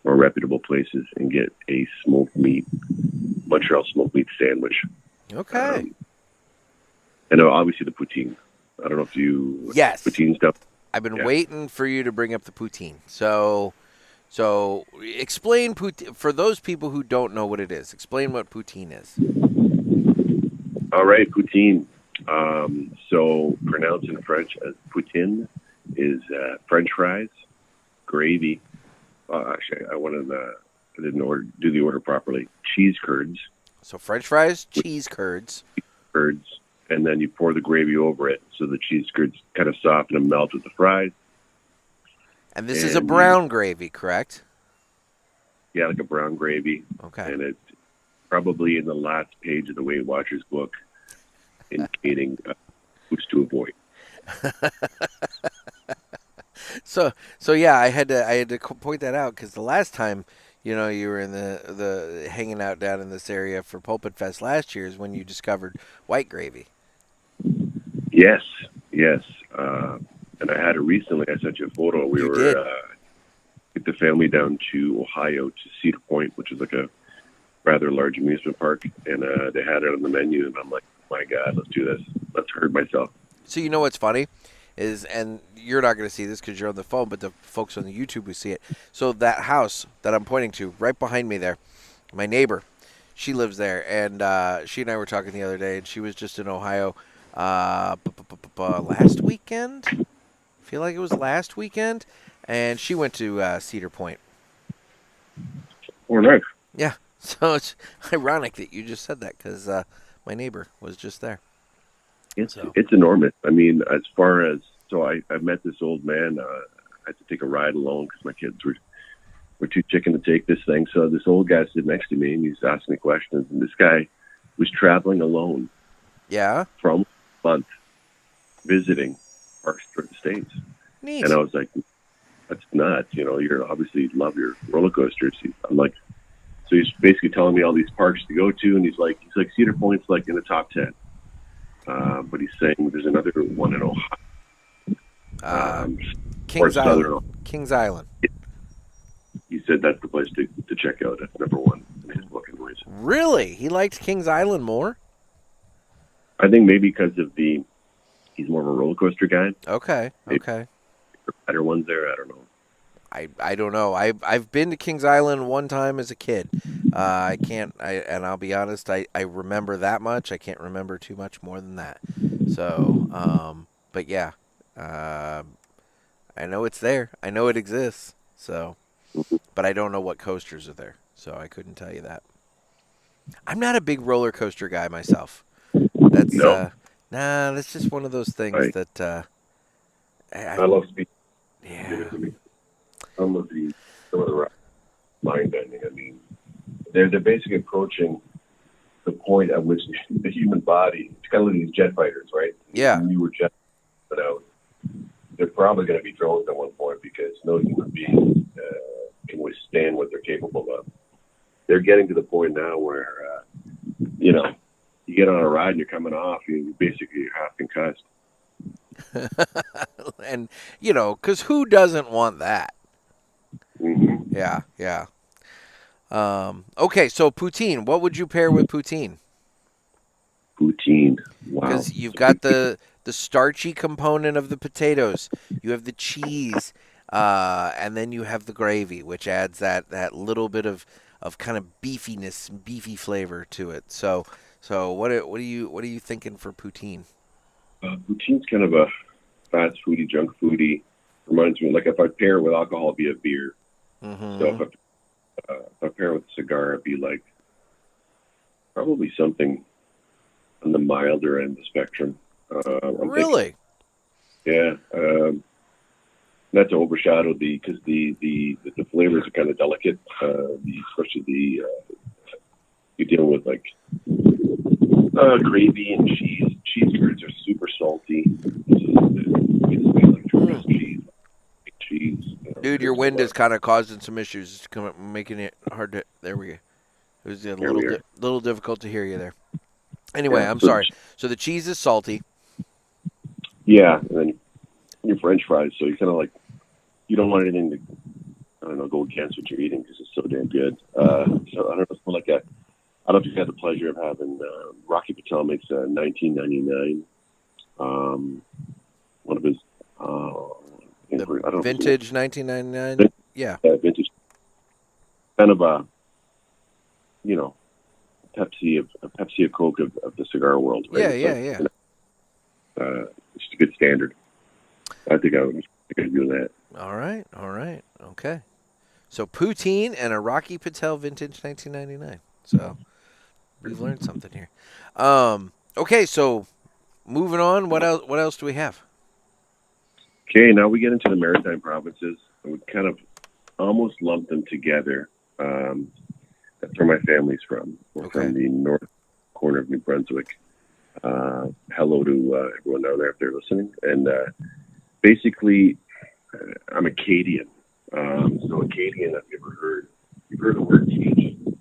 more reputable places and get a Montreal smoked meat sandwich. Okay. And obviously the poutine. I don't know if you... Yes. Poutine stuff. I've been waiting for you to bring up the poutine. So explain poutine for those people who don't know what it is. Explain what poutine is. All right, poutine. So pronounced in French as poutine is French fries, gravy, Actually, I didn't do the order properly. Cheese curds, So French fries, cheese curds. and then you pour the gravy over it, so the cheese curds kind of soften and melt with the fries. And this is a brown gravy, correct? Yeah, like a brown gravy. Okay. And it's probably in the last page of the Weight Watchers book, indicating foods to avoid. So yeah, I had to point that out because the last time, you know, you were in the hanging out down in this area for Pulpit Fest last year is when you discovered white gravy. Yes. And I had it recently. I sent you a photo. We took the family down to Ohio to Cedar Point, which is like a rather large amusement park, and they had it on the menu, and I'm like, my God, let's do this. Let's hurt myself. So you know what's funny is, and you're not going to see this because you're on the phone, but the folks on the YouTube will see it. So that house that I'm pointing to, right behind me there, my neighbor, she lives there, and she and I were talking the other day, and she was just in Ohio last weekend. I feel like it was last weekend, and she went to Cedar Point. Oh, nice. Yeah, so it's ironic that you just said that because my neighbor was just there. It's enormous. I mean, as far as, so I met this old man. I had to take a ride alone because my kids were too chicken to take this thing. So this old guy stood next to me, and he's asking me questions. And this guy was traveling alone. Yeah. From a month, visiting parks through the States. Neat. And I was like, that's nuts. You know, you're obviously love your roller coasters. I'm like, so he's basically telling me all these parks to go to, and he's like Cedar Point's like in the top 10. But he's saying there's another one in Ohio. Kings Island. Kings Island. He said that's the place to check out. That's number one in his book anyways. Really? He liked Kings Island more? I think maybe because of he's more of a roller coaster guy. Okay. Maybe better ones there. I don't know. I don't know. I've been to Kings Island one time as a kid. And I'll be honest, I remember that much. I can't remember too much more than that. So, but yeah, I know it's there. I know it exists. So, but I don't know what coasters are there. So I couldn't tell you that. I'm not a big roller coaster guy myself. That's that's just one of those things that I love speed. Yeah. Some of the mind bending. I mean, they're basically approaching the point at which the human body, it's kind of like these jet fighters, right? Yeah. When you were jet out, they're probably going to be drones at one point because no human being can withstand what they're capable of. They're getting to the point now where, you get on a ride and you're coming off, and basically you're half concussed. And, because who doesn't want that? Mm-hmm. Yeah. Okay, so poutine. What would you pair with poutine? Poutine. Wow. Because you've got the starchy component of the potatoes. You have the cheese, and then you have the gravy, which adds that little bit of kind of beefiness, beefy flavor to it. So what are you thinking for poutine? Poutine's kind of a fast foody, junk foody. Reminds me, like if I pair it with alcohol, it'd be a beer. Mm-hmm. So if I pair it with a cigar, it'd be like probably something on the milder end of the spectrum. Really? Yeah. Not to overshadow because the flavors are kind of delicate. Especially you're dealing with like gravy and cheese. Cheese curds are super salty. Like cheese. Dude, your wind is kind of causing some issues. It's making it hard to. There we go. It was a little difficult to hear you there. Anyway, I'm sorry. So the cheese is salty. Yeah, and then your French fries. So you kind of like, you don't want anything to, go against what you're eating because it's so damn good. So I don't know, something like that. I don't know if you've had the pleasure of having Rocky Patel makes a 1999. One of his vintage 1999. Yeah, vintage. Kind of a Pepsi of Coke of the cigar world. Right? Yeah. It's a good standard. I think I would do that. All right. Okay. So Poutine and a Rocky Patel vintage 1999. So we've learned something here. Okay, so moving on. What else? What else do we have? Okay, now we get into the maritime provinces. We kind of almost lump them together. That's where my family's from. We're Okay. from the north corner of New Brunswick. Hello to everyone down there if they're listening. And basically, I'm Acadian. So Acadian, have you ever heard? You've heard the word Cajun?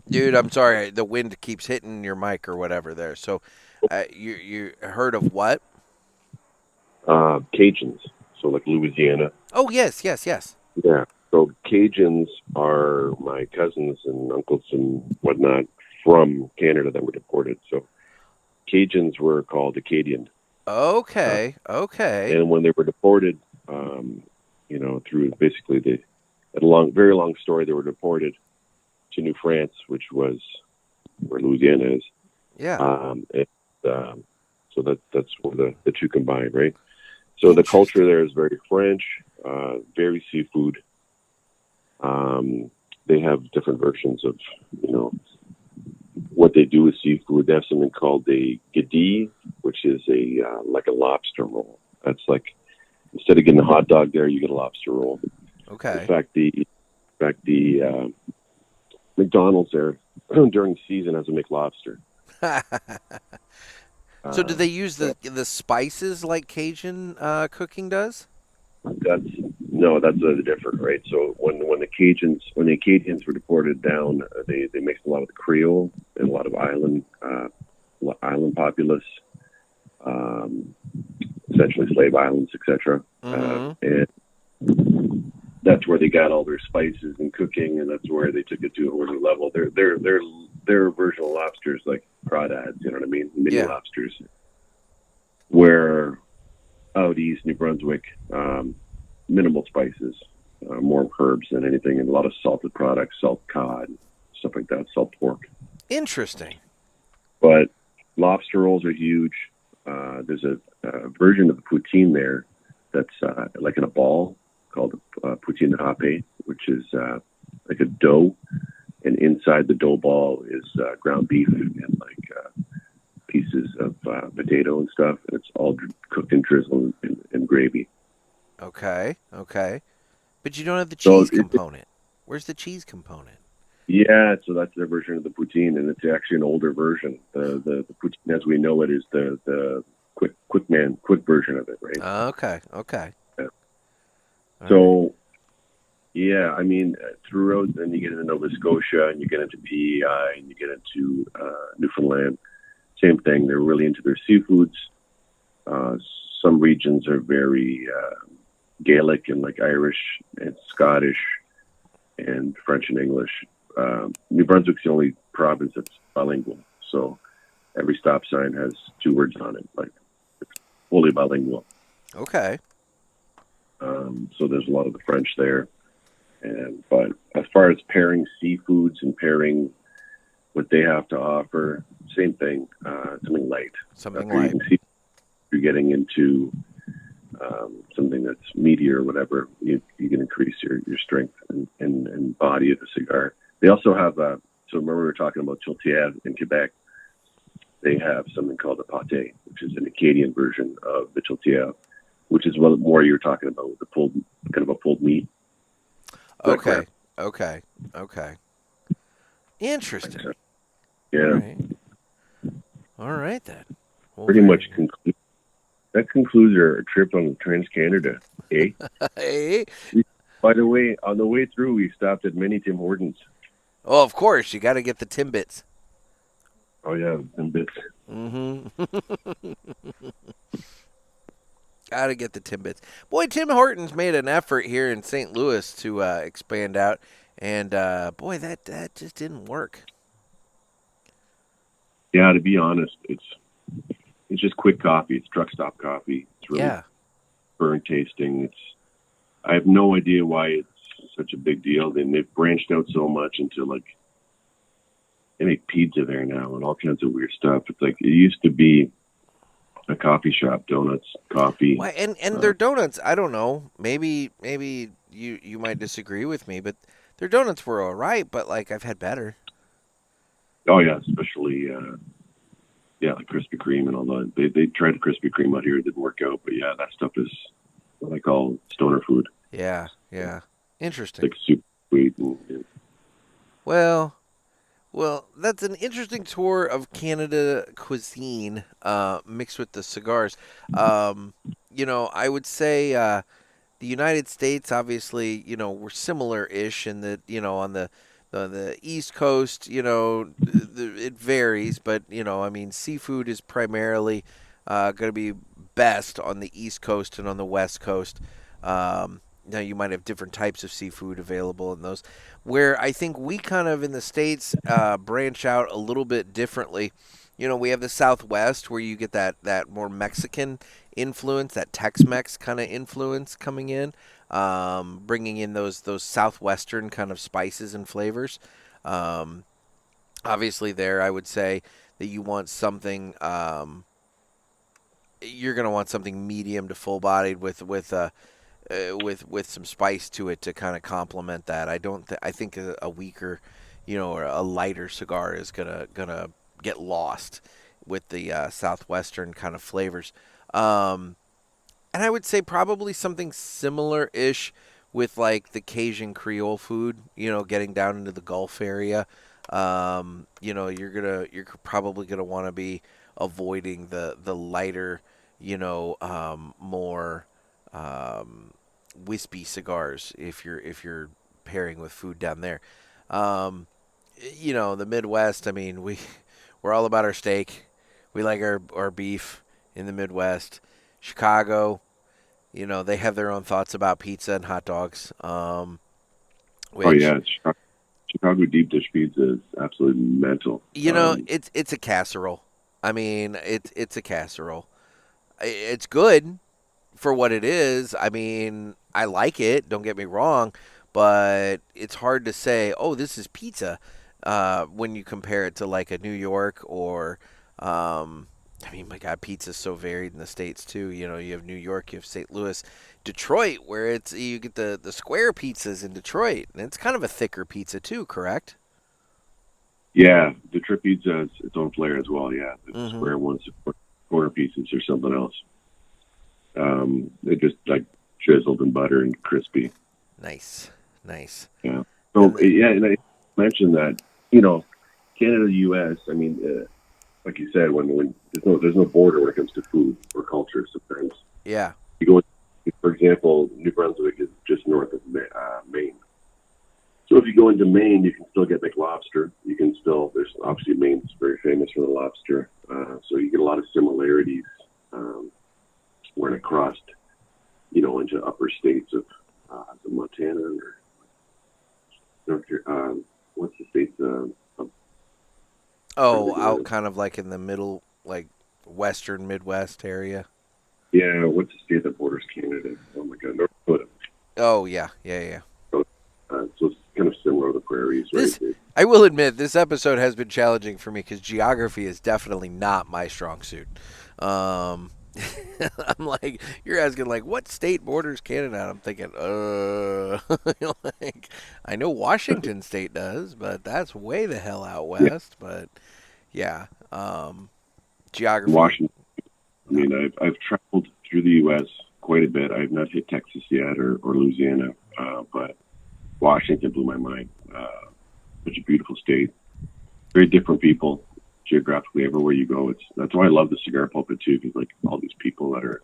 Dude, I'm sorry. The wind keeps hitting your mic or whatever there. So you heard of what? Cajuns. So like Louisiana. Oh, yes, yes, yes. Yeah. So Cajuns are my cousins and uncles and whatnot from Canada that were deported. So Cajuns were called Acadian. Okay, okay. And when they were deported, through basically very long story, they were deported to New France, which was where Louisiana is. Yeah. So that's where the two combined, right? So the culture there is very French, very seafood. They have different versions of, what they do with seafood. They have something called a guédille, which is like a lobster roll. That's like, instead of getting a hot dog there, you get a lobster roll. Okay. In fact, the McDonald's there during season has a McLobster. So do they use the spices like Cajun cooking does? That's different, right? So when the Acadians were deported down, they mixed a lot of the Creole and a lot of island populace, essentially slave islands, etc. And that's where they got all their spices and cooking, and that's where they took it to a whole new level. Their version of lobsters like crawdads, you know what I mean? Mini lobsters. Where out east, New Brunswick, minimal spices, more herbs than anything, and a lot of salted products, salt cod, stuff like that, salt pork. Interesting. But lobster rolls are huge. There's a version of the poutine there that's like in a ball called poutine râpé, which is like a dough, and inside the dough ball is ground beef and like pieces of potato and stuff, and it's all cooked and drizzled in gravy. Okay. But you don't have the cheese component. Where's the cheese component? Yeah, so that's their version of the poutine, and it's actually an older version. The poutine as we know it is the quick version of it, right? Okay. Yeah. So, yeah, I mean, throughout, then you get into Nova Scotia, and you get into PEI, and you get into Newfoundland. Same thing. They're really into their seafoods. Some regions are very Gaelic and like Irish and Scottish and French and English. New Brunswick's the only province that's bilingual. So every stop sign has 2 words on it, like it's fully bilingual. Okay. So there's a lot of the French there. But as far as pairing seafoods and pairing what they have to offer, same thing, something light. Something After light. You can see you're getting into something that's meaty or whatever, you can increase your strength and body of the cigar. They also have, so remember we were talking about Chiltier in Quebec. They have something called a pâté, which is an Acadian version of the Chiltier, which is what more you're talking about, with the pulled meat. Okay. Interesting. Yeah. All right then. Well, Pretty much that concludes our trip on Trans-Canada, eh? Hey. By the way, on the way through, we stopped at many Tim Hortons. Oh, of course. You got to get the Timbits. Oh, yeah, some bits. Mm-hmm. Got to get the Timbits. Boy, Tim Hortons made an effort here in St. Louis to expand out. And, boy, that just didn't work. Yeah, to be honest, it's just quick coffee. It's truck stop coffee. It's really burn tasting. I have no idea why it's such a big deal. They've branched out so much into like, they make pizza there now and all kinds of weird stuff. It's like, it used to be a coffee shop, donuts, coffee. Why, and their donuts, I don't know. Maybe you might disagree with me, but their donuts were all right. But like I've had better. Oh yeah, especially like Krispy Kreme and all that. They tried Krispy Kreme out here, it didn't work out. But yeah, that stuff is what I call stoner food. Yeah. Interesting. Like super sweet. And Well, that's an interesting tour of Canada cuisine mixed with the cigars. I would say the United States, obviously, we're similar-ish in that, on the East Coast, it varies, but, I mean, seafood is primarily going to be best on the East Coast and on the West Coast. Now, you might have different types of seafood available in those. Where I think we kind of in the States branch out a little bit differently. We have the Southwest where you get that more Mexican influence, that Tex-Mex kind of influence coming in, bringing in those Southwestern kind of spices and flavors. Obviously, there I would say that you want something. You're going to want something medium to full-bodied with some spice to it to kind of complement that. I think a weaker, or a lighter cigar is gonna get lost with the southwestern kind of flavors. And I would say probably something similar-ish with like the Cajun Creole food. Getting down into the Gulf area. You're probably gonna want to be avoiding the lighter, more. Wispy cigars if you're pairing with food down there. The Midwest, I mean, we're all about our steak. We like our beef in the Midwest. Chicago, they have their own thoughts about pizza and hot dogs. Chicago deep dish pizza is absolutely mental. It's a casserole. I mean, it's a casserole. It's good for what it is. I mean, I like it, don't get me wrong, but it's hard to say, oh, this is pizza when you compare it to like a New York or, my God, pizza's so varied in the States too. You have New York, you have St. Louis, Detroit, where you get the square pizzas in Detroit, and it's kind of a thicker pizza too, correct? Yeah, Detroit pizza has its own flair as well, yeah. The square ones, quarter pieces or something else. They're just like chiseled in butter and crispy. Nice. Yeah. So and I mentioned that Canada, U.S. I mean, like you said, when there's no border when it comes to food or culture. Sometimes. Yeah. You go, for example, New Brunswick is just north of Maine. So if you go into Maine, you can still get lobster. There's obviously Maine's very famous for the lobster. So you get a lot of similarities. When it crossed, into upper states of the Montana or North Carolina. What's the states? Out kind of like in the middle, like western Midwest area. Yeah, what's the state that borders Canada? Oh my God, North Dakota. Oh yeah. So it's kind of similar to the prairies, right? I will admit, this episode has been challenging for me because geography is definitely not my strong suit. I'm like, you're asking like, what state borders Canada? And I'm thinking, I know Washington State does, but that's way the hell out west. Yeah. But yeah, geography. Washington. I mean, I've traveled through the U.S. quite a bit. I've not hit Texas yet or Louisiana, but Washington blew my mind. Such a beautiful state. Very different people. Geographically, everywhere you go, that's why I love the Cigar Pulpit too, because like all these people that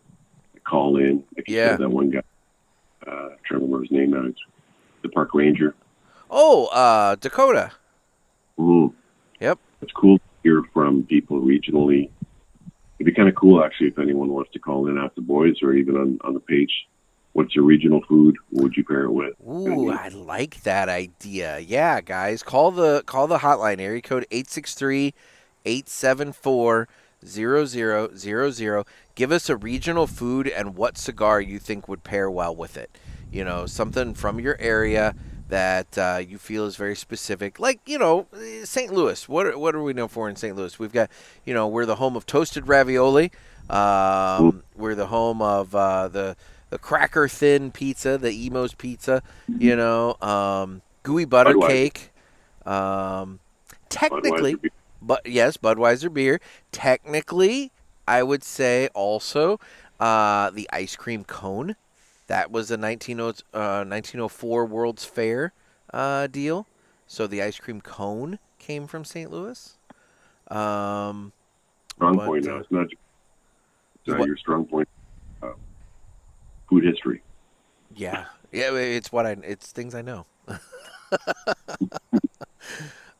call in, like you said, that one guy, I'm trying to remember his name now. It's the park ranger. Oh, Dakota. Mm. Yep. It's cool to hear from people regionally. It'd be kind of cool actually if anyone wants to call in at the boys or even on the page. What's your regional food? What would you pair it with? Ooh, I like that idea. Yeah, guys, call the hotline, area code 863-874-0000. Give us a regional food and what cigar you think would pair well with it. Something from your area that you feel is very specific. Like, St. Louis. What are we known for in St. Louis? We've got, we're the home of toasted ravioli. We're the home of the the cracker thin pizza, the Emo's pizza, you know, gooey butter Budweiser. cake. Technically, Budweiser beer. but yes, Budweiser beer. Technically, I would say also the ice cream cone. That was a 1904 World's Fair deal. So the ice cream cone came from St. Louis. Strong point now. It's not your strong point. Food history. Yeah, it's things I know.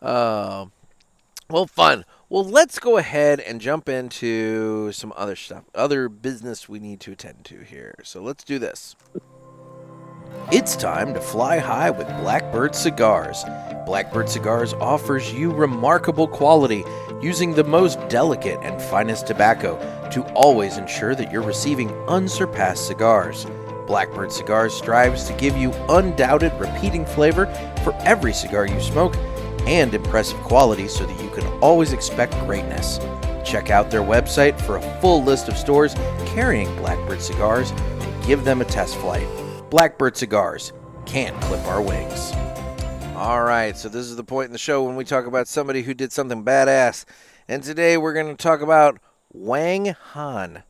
Well, fun. Well, let's go ahead and jump into some other stuff, other business we need to attend to here. So let's do this. It's time to fly high with Blackbird Cigars. Blackbird Cigars offers you remarkable quality using the most delicate and finest tobacco to always ensure that you're receiving unsurpassed cigars. Blackbird Cigars strives to give you undoubted repeating flavor for every cigar you smoke and impressive quality so that you can always expect greatness. Check out their website for a full list of stores carrying Blackbird Cigars and give them a test flight. Blackbird Cigars, can't clip our wings. All right, so this is the point in the show when we talk about somebody who did something badass. And today we're going to talk about Wang Han.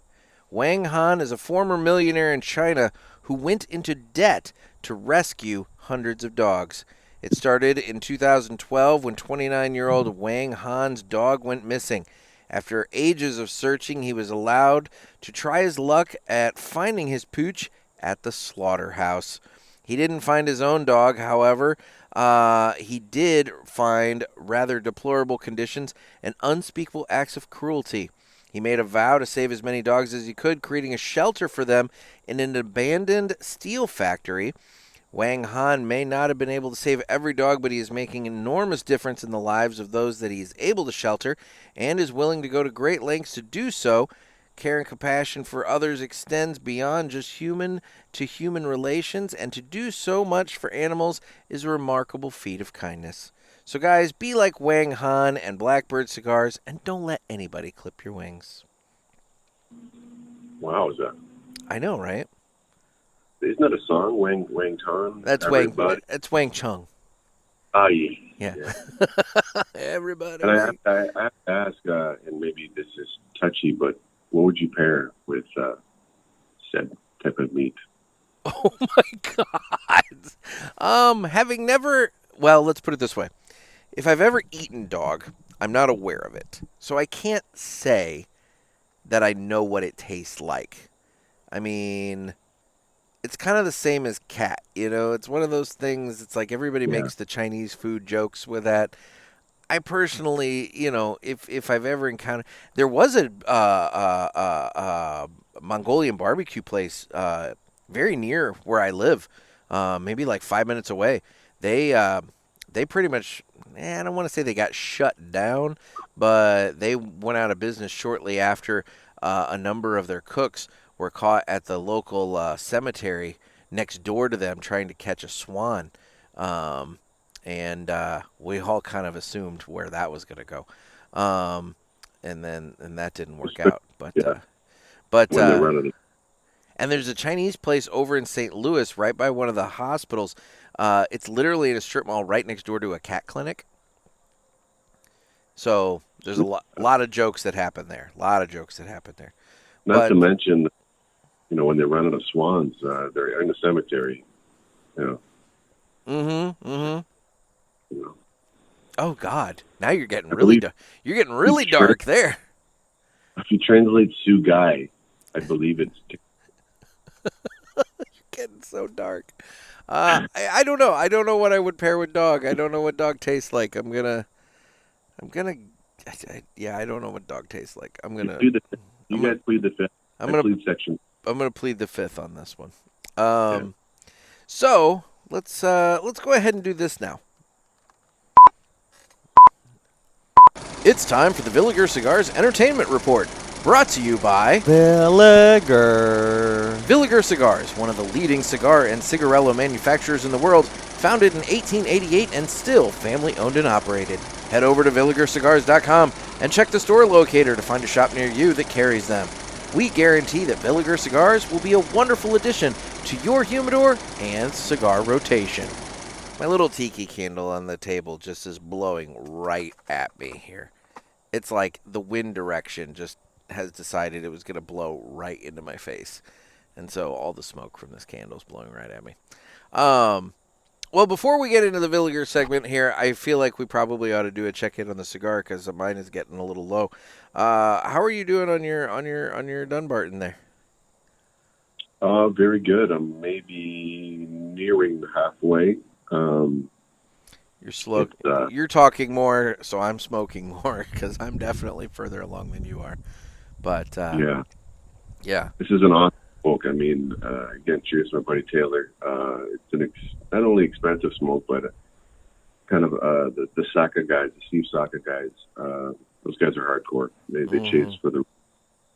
Wang Han is a former millionaire in China who went into debt to rescue hundreds of dogs. It started in 2012 when 29-year-old Wang Han's dog went missing. After ages of searching, he was allowed to try his luck at finding his pooch at the slaughterhouse. He didn't find his own dog, however. He did find rather deplorable conditions and unspeakable acts of cruelty. He made a vow to save as many dogs as he could, creating a shelter for them in an abandoned steel factory. Wang Han may not have been able to save every dog, but he is making an enormous difference in the lives of those that he is able to shelter and is willing to go to great lengths to do so. Care and compassion for others extends beyond just human-to-human relations, and to do so much for animals is a remarkable feat of kindness. So guys, be like Wang Han and Blackbird Cigars, and don't let anybody clip your wings. Wow, is that? I know, right? Isn't that a song, Wang Tan? That's Wang Chung. Ah, yeah. Yeah. Everybody. And I have to ask, and maybe this is touchy, but what would you pair with said type of meat? Oh my God. Having never, well, let's put it this way. If I've ever eaten dog, I'm not aware of it. So I can't say that I know what it tastes like. I mean, it's kind of the same as cat, you know? It's one of those things, it's like everybody makes the Chinese food jokes with that. I personally, you know, if I've ever encountered, there was a Mongolian barbecue place very near where I live, maybe like 5 minutes away. They pretty much, I don't want to say they got shut down, but they went out of business shortly after a number of their cooks were caught at the local cemetery next door to them trying to catch a swan. And we all kind of assumed where that was going to go. And that didn't work out. But and there's a Chinese place over in St. Louis right by one of the hospitals. It's literally in a strip mall right next door to a cat clinic. So there's a lot of jokes that happen there. Not to mention, you know, when they run out of swans, they're in the cemetery. You know. You know. Oh God! Now you're getting really dark there. If you translate Cigar, I believe it's. You're getting so dark. I don't know. I don't know what I would pair with dog. I don't know what dog tastes like. I don't know what dog tastes like. You guys plead the fifth. I'm gonna plead the fifth on this one. So let's go ahead and do this now. It's time for the Villiger Cigars Entertainment Report, brought to you by Villiger. Villiger Cigars, one of the leading cigar and cigarello manufacturers in the world, founded in 1888 and still family owned and operated. Head over to VilligerCigars.com and check the store locator to find a shop near you that carries them. we guarantee that Villiger Cigars will be a wonderful addition to your humidor and cigar rotation. My little tiki candle on the table just is blowing right at me here. It's like the wind direction just has decided it was going to blow right into my face. And so all the smoke from this candle is blowing right at me. Well, before we get into the Villiger segment here, I feel like we probably ought to do a check-in on the cigar because mine is getting a little low. How are you doing on your Dunbarton there? Very good. I'm maybe nearing halfway. You're slow. You're talking more, so I'm smoking more because I'm definitely further along than you are. But yeah. This is an awesome smoke. I mean, again, cheers to my buddy Taylor. It's not only expensive smoke, but kind of the Saka guys, the Steve Saka guys. Those guys are hardcore. They chase for the,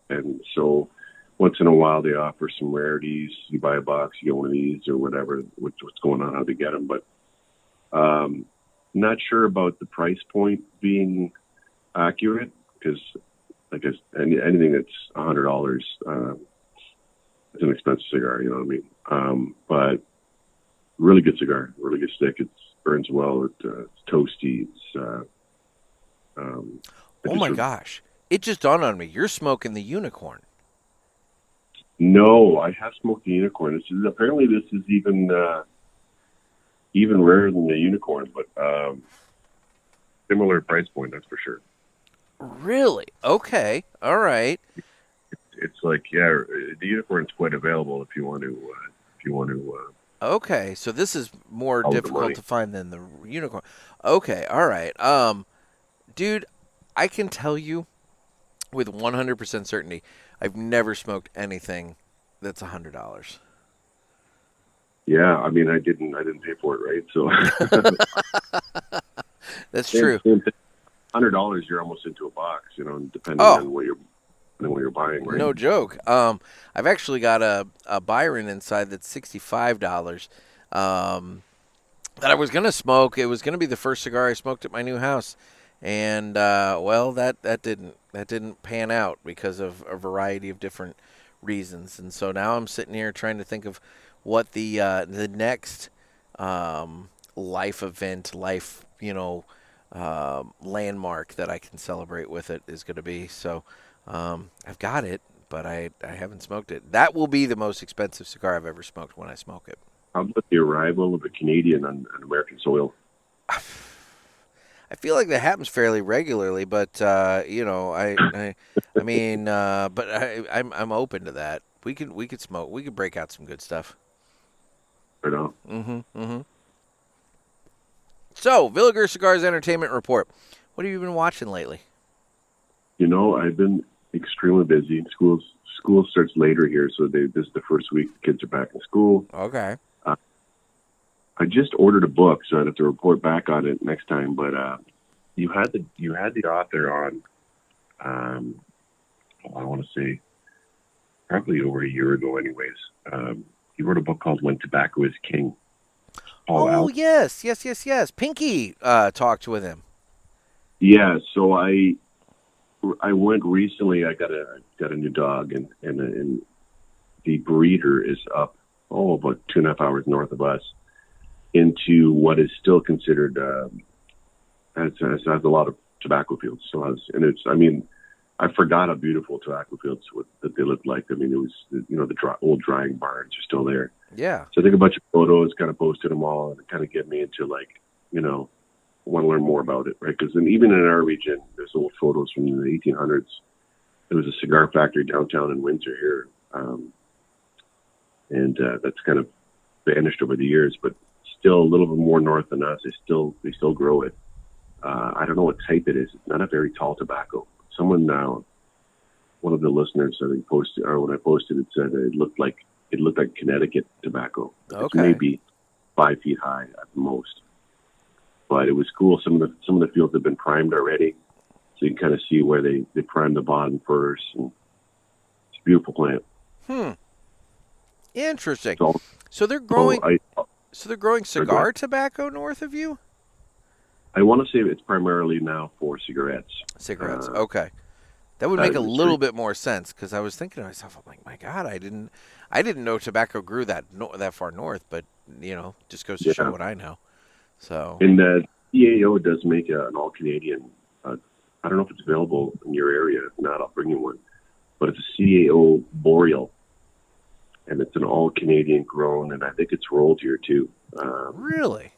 and so once in a while they offer some rarities. You buy a box, you get one of these or whatever. What's going on? How they get them? But not sure about the price point being accurate because, I guess anything that's $100. It's an expensive cigar, you know what I mean? But really good cigar, really good stick. It burns well. It's toasty. Oh my gosh! It just dawned on me. You're smoking the unicorn. No, I have smoked the unicorn. Apparently this is even rarer than the unicorn, but similar price point, that's for sure. Really? Okay. All right. It's like, the unicorn's quite available if you want to. Okay, so this is more difficult to find than the unicorn. Okay, all right. Dude, I can tell you with 100% certainty, I've never smoked anything that's $100. Yeah, I mean, I didn't pay for it, right? So that's true. $100, you're almost into a box, you know, depending on what you're buying, right? No joke. I've actually got a Byron inside that's $65. That I was gonna smoke. It was gonna be the first cigar I smoked at my new house, and that didn't pan out because of a variety of different reasons. And so now I'm sitting here trying to think of what the next life event, landmark that I can celebrate with it is going to be. So I've got it, but I haven't smoked it. That will be the most expensive cigar I've ever smoked when I smoke it. How about the arrival of a Canadian on American soil? I feel like that happens fairly regularly, but I'm open to that. We could smoke. We could break out some good stuff. Right on. Mm-hmm. So, Villiger Cigars Entertainment Report. What have you been watching lately? You know, I've been extremely busy. School starts later here, so this is the first week the kids are back in school. Okay. I just ordered a book, so I'd have to report back on it next time. But you had the author on. I want to say probably over a year ago. Anyways, he wrote a book called "When Tobacco Is King." Yes. Pinky talked with him. Yeah, so I went recently. I got a new dog, and the breeder is up about 2.5 hours north of us, into what is still considered has a lot of tobacco fields. I forgot how beautiful tobacco fields that they looked like. I mean, it was the old drying barns are still there. Yeah. So I took a bunch of photos, kind of posted them all, and it kind of get me into want to learn more about it, right? Because even in our region, there's old photos from the 1800s. There was a cigar factory downtown in Windsor here, and that's kind of vanished over the years. But still a little bit more north than us. They still grow it. I don't know what type it is. It's not a very tall tobacco. Someone now, one of the listeners, I think when I posted it, said it looked like Connecticut tobacco. Okay. It's maybe 5 feet high at the most. But it was cool. Some of the fields have been primed already, so you can kind of see where they primed the bottom first. And it's a beautiful plant. Interesting. So they're growing. So they're growing cigar tobacco north of you? I want to say it's primarily now for cigarettes. Cigarettes. Okay. That would make a It's little bit more sense because I was thinking to myself, I'm like, my God, I didn't know tobacco grew that far north, but just goes to show yeah. what I know. So And CAO does make an all Canadian. I don't know if it's available in your area. If not, I'll bring you one. But it's a CAO Boreal, and it's an all Canadian grown, and I think it's rolled here too. really,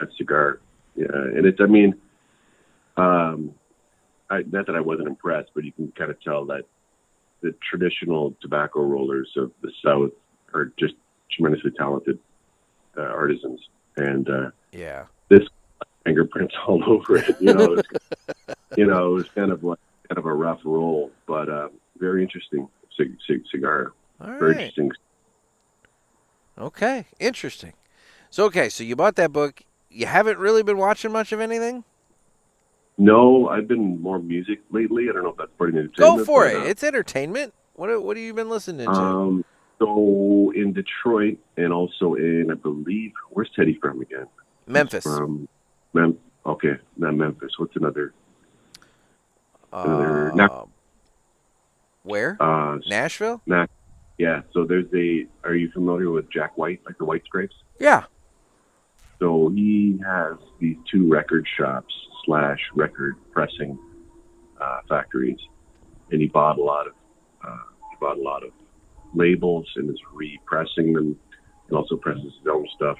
At Cigar, yeah, and it's. I mean, not that I wasn't impressed, but you can kind of tell that the traditional tobacco rollers of the South are just tremendously talented artisans, and yeah, this fingerprints all over it. It was kind of a rough roll, but very interesting cigar. all Very right, interesting. okay, interesting. So you bought that book. You haven't really been watching much of anything. No, I've been more music lately. I don't know if that's part of the Go entertainment. for it. It's entertainment. What have you been listening to? So in Detroit and also in, I believe, where's Teddy from again? Memphis. From okay, not Memphis. What's another? Where? Nashville? Yeah. So are you familiar with Jack White, like the White Stripes? Yeah. So he has these 2 record shops / record pressing factories, and he bought a lot of labels and is repressing them, and also presses his own stuff.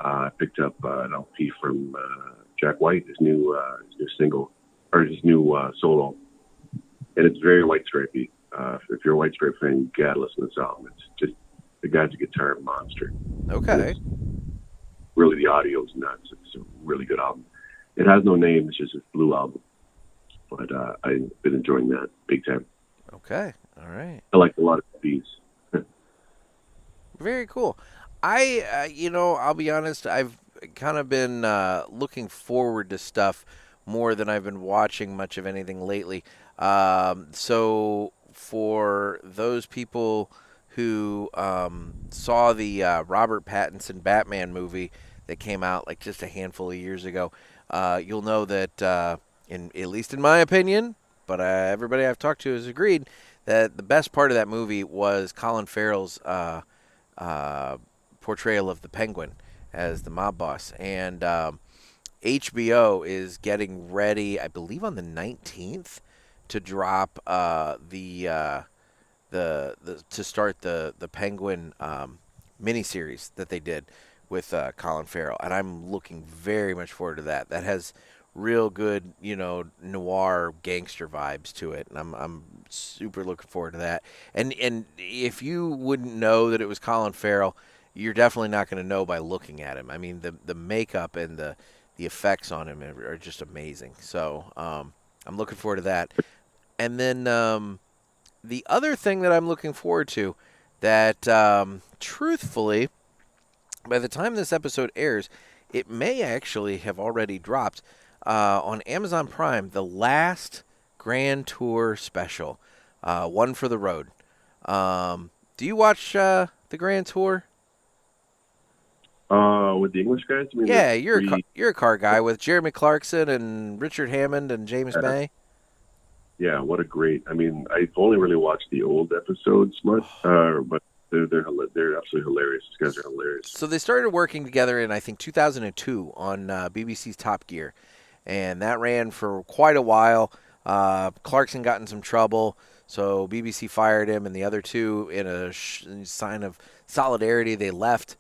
I picked up an LP from Jack White, his new single or his new solo, and it's very White Stripey. If you're a White Stripe fan, you gotta listen to this album. It's just, the guy's a guitar monster. Okay. Really, the audio's nuts. It's a really good album. It has no name. It's just his blue album. But I've been enjoying that big time. Okay. All right. I like a lot of these. Very cool. I'll be honest, I've kind of been looking forward to stuff more than I've been watching much of anything lately. So for those people who saw the Robert Pattinson Batman movie that came out like just a handful of years ago, you'll know that, at least in my opinion, but everybody I've talked to has agreed that the best part of that movie was Colin Farrell's portrayal of the Penguin as the mob boss. And HBO is getting ready, I believe on the 19th, to drop to start the Penguin miniseries that they did with Colin Farrell, and I'm looking very much forward to that. That has real good, noir gangster vibes to it, and I'm super looking forward to that. And if you wouldn't know that it was Colin Farrell, you're definitely not going to know by looking at him. I mean, the makeup and the effects on him are just amazing. So I'm looking forward to that. And then the other thing that I'm looking forward to that, truthfully, by the time this episode airs, it may actually have already dropped on Amazon Prime, the last Grand Tour special, One for the Road. Do you watch the Grand Tour? With the English guys? I mean, Yeah, you're a car guy with Jeremy Clarkson and Richard Hammond and James May. Yeah, what a great. I mean, I've only really watched the old episodes much, but they're absolutely hilarious. These guys are hilarious. So they started working together in, I think, 2002 on BBC's Top Gear, and that ran for quite a while. Clarkson got in some trouble, so BBC fired him, and the other two, in a sign of solidarity, they left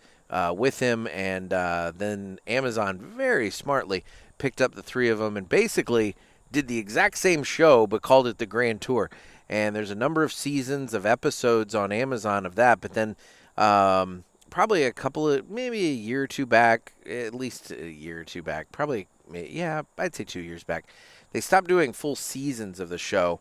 with him, and then Amazon very smartly picked up the three of them and basically did the exact same show but called it the Grand Tour. And there's a number of seasons of episodes on Amazon of that, but then probably maybe a year or two back, at least a year or two back, I'd say 2 years back, they stopped doing full seasons of the show,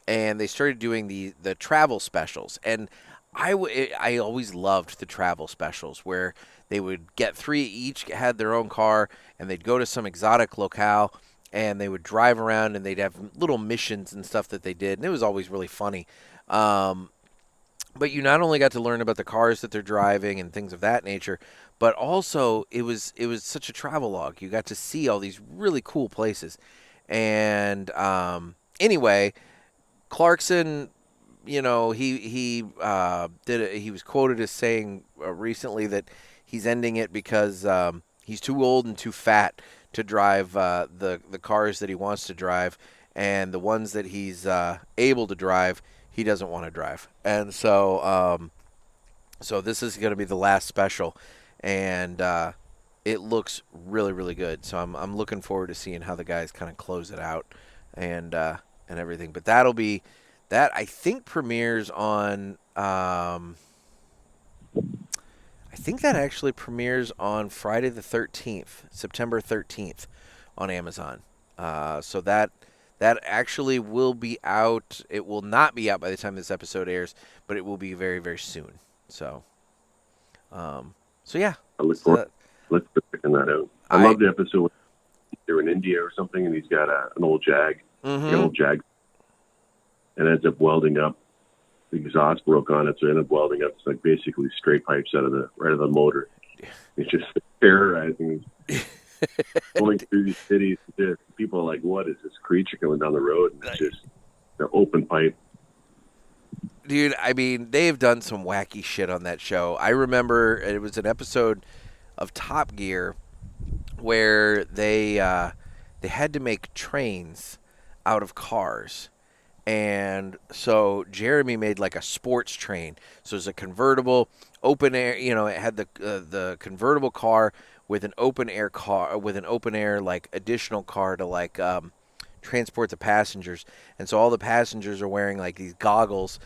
and they started doing the travel specials. And I always loved the travel specials where they would get three, each had their own car, and they'd go to some exotic locale, and they would drive around, and they'd have little missions and stuff that they did, and it was always really funny. But you not only got to learn about the cars that they're driving and things of that nature, but also it was such a travelogue. You got to see all these really cool places. And anyway, Clarkson, he he was quoted as saying recently that he's ending it because he's too old and too fat to drive the cars that he wants to drive, and the ones that he's able to drive, he doesn't want to drive. And so so this is going to be the last special, and it looks really, really good. So I'm looking forward to seeing how the guys kind of close it out and everything. But that I think premieres on I think that actually premieres on Friday the 13th, September 13th on Amazon. So that actually will be out. It will not be out by the time this episode airs, but it will be very, very soon. So yeah. I look forward to checking that out. I love the episode when they're in India or something, and he's got an old Jag, an old Jag, and ends up welding up. The exhaust broke on it, so it ended up welding up. It's like basically straight pipes out of the motor. It's just terrorizing. Going through these cities, people are like, "What is this creature coming down the road?" And it's just an open pipe. Dude, I mean, they've done some wacky shit on that show. I remember it was an episode of Top Gear where they had to make trains out of cars. And so Jeremy made like a sports train. So it was a convertible, open air, it had the convertible car with an open air like additional car to like transport the passengers. And so all the passengers are wearing like these goggles,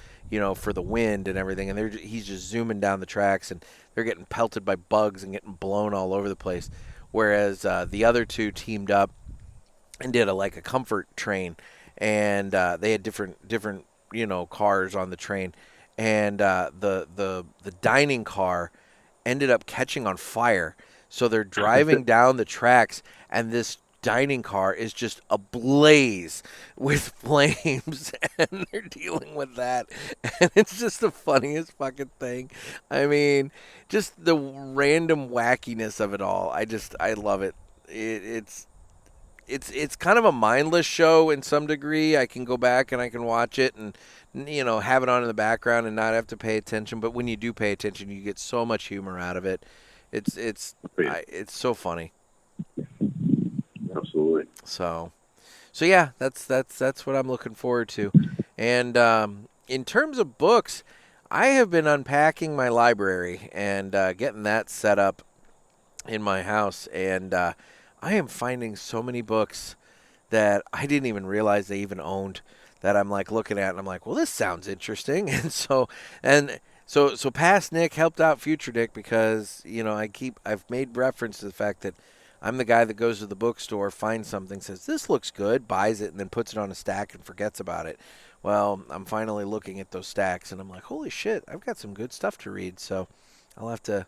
for the wind and everything, and he's just zooming down the tracks, and they're getting pelted by bugs and getting blown all over the place. Whereas the other two teamed up and did a comfort train, and they had different cars on the train, and the dining car ended up catching on fire. So they're driving down the tracks, and this dining car is just ablaze with flames, and they're dealing with that, and it's just the funniest fucking thing. I mean, just the random wackiness of it all. I love it. It's kind of a mindless show in some degree. I can go back and I can watch it and have it on in the background and not have to pay attention, but when you do pay attention, you get so much humor out of it. It's so funny. Absolutely. So yeah, that's what I'm looking forward to. And in terms of books, I have been unpacking my library and getting that set up in my house, and I am finding so many books that I didn't even realize they even owned, that I'm like looking at and I'm like, well, this sounds interesting. And so past Nick helped out future Nick, because I've made reference to the fact that I'm the guy that goes to the bookstore, finds something, says, this looks good, buys it, and then puts it on a stack and forgets about it. Well, I'm finally looking at those stacks, and I'm like, holy shit, I've got some good stuff to read, so I'll have to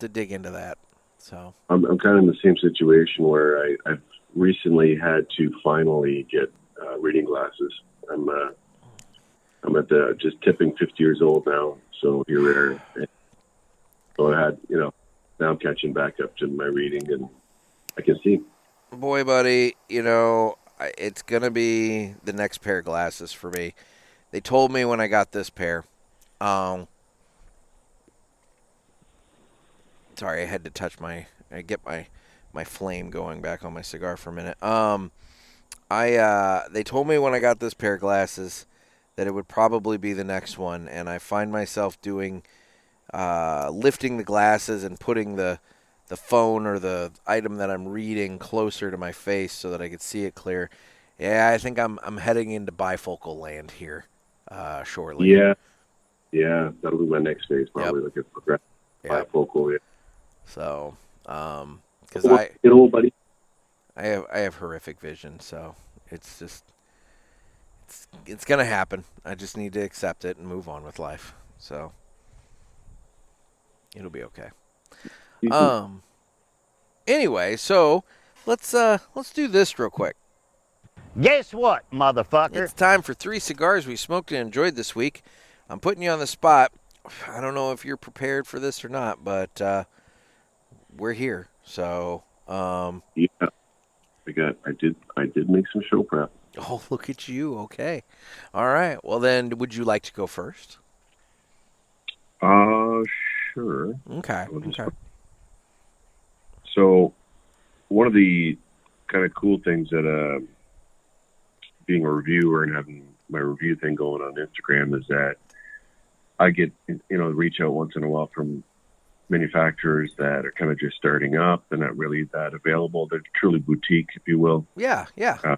dig into that. So I'm kind of in the same situation where I've recently had to finally get reading glasses. I'm at just tipping 50 years old now, so here we are. So I had, now I'm catching back up to my reading, and I can see. Boy, buddy, it's going to be the next pair of glasses for me. They told me when I got this pair. Sorry, I had to touch get my flame going back on my cigar for a minute. They told me when I got this pair of glasses that it would probably be the next one, and I find myself doing, lifting the glasses and putting the phone or the item that I'm reading closer to my face so that I could see it clear. Yeah, I think I'm heading into bifocal land here shortly. Yeah, that'll be my next phase. Probably look at progressive bifocal. Yeah. So, because buddy, I have horrific vision, so it's just it's gonna happen. I just need to accept it and move on with life. So it'll be okay. Anyway, so let's do this real quick. Guess what, motherfucker? It's time for 3 cigars we smoked and enjoyed this week. I'm putting you on the spot. I don't know if you're prepared for this or not, but we're here. So yeah, I did make some show prep. Oh, look at you. Okay. All right. Well, then, would you like to go first? Uh, sure. Okay. I'll just- Okay. So one of the kind of cool things that being a reviewer and having my review thing going on Instagram is that I get reach out once in a while from manufacturers that are kind of just starting up. They're not really that available. They're truly boutique, if you will. Yeah. Yeah.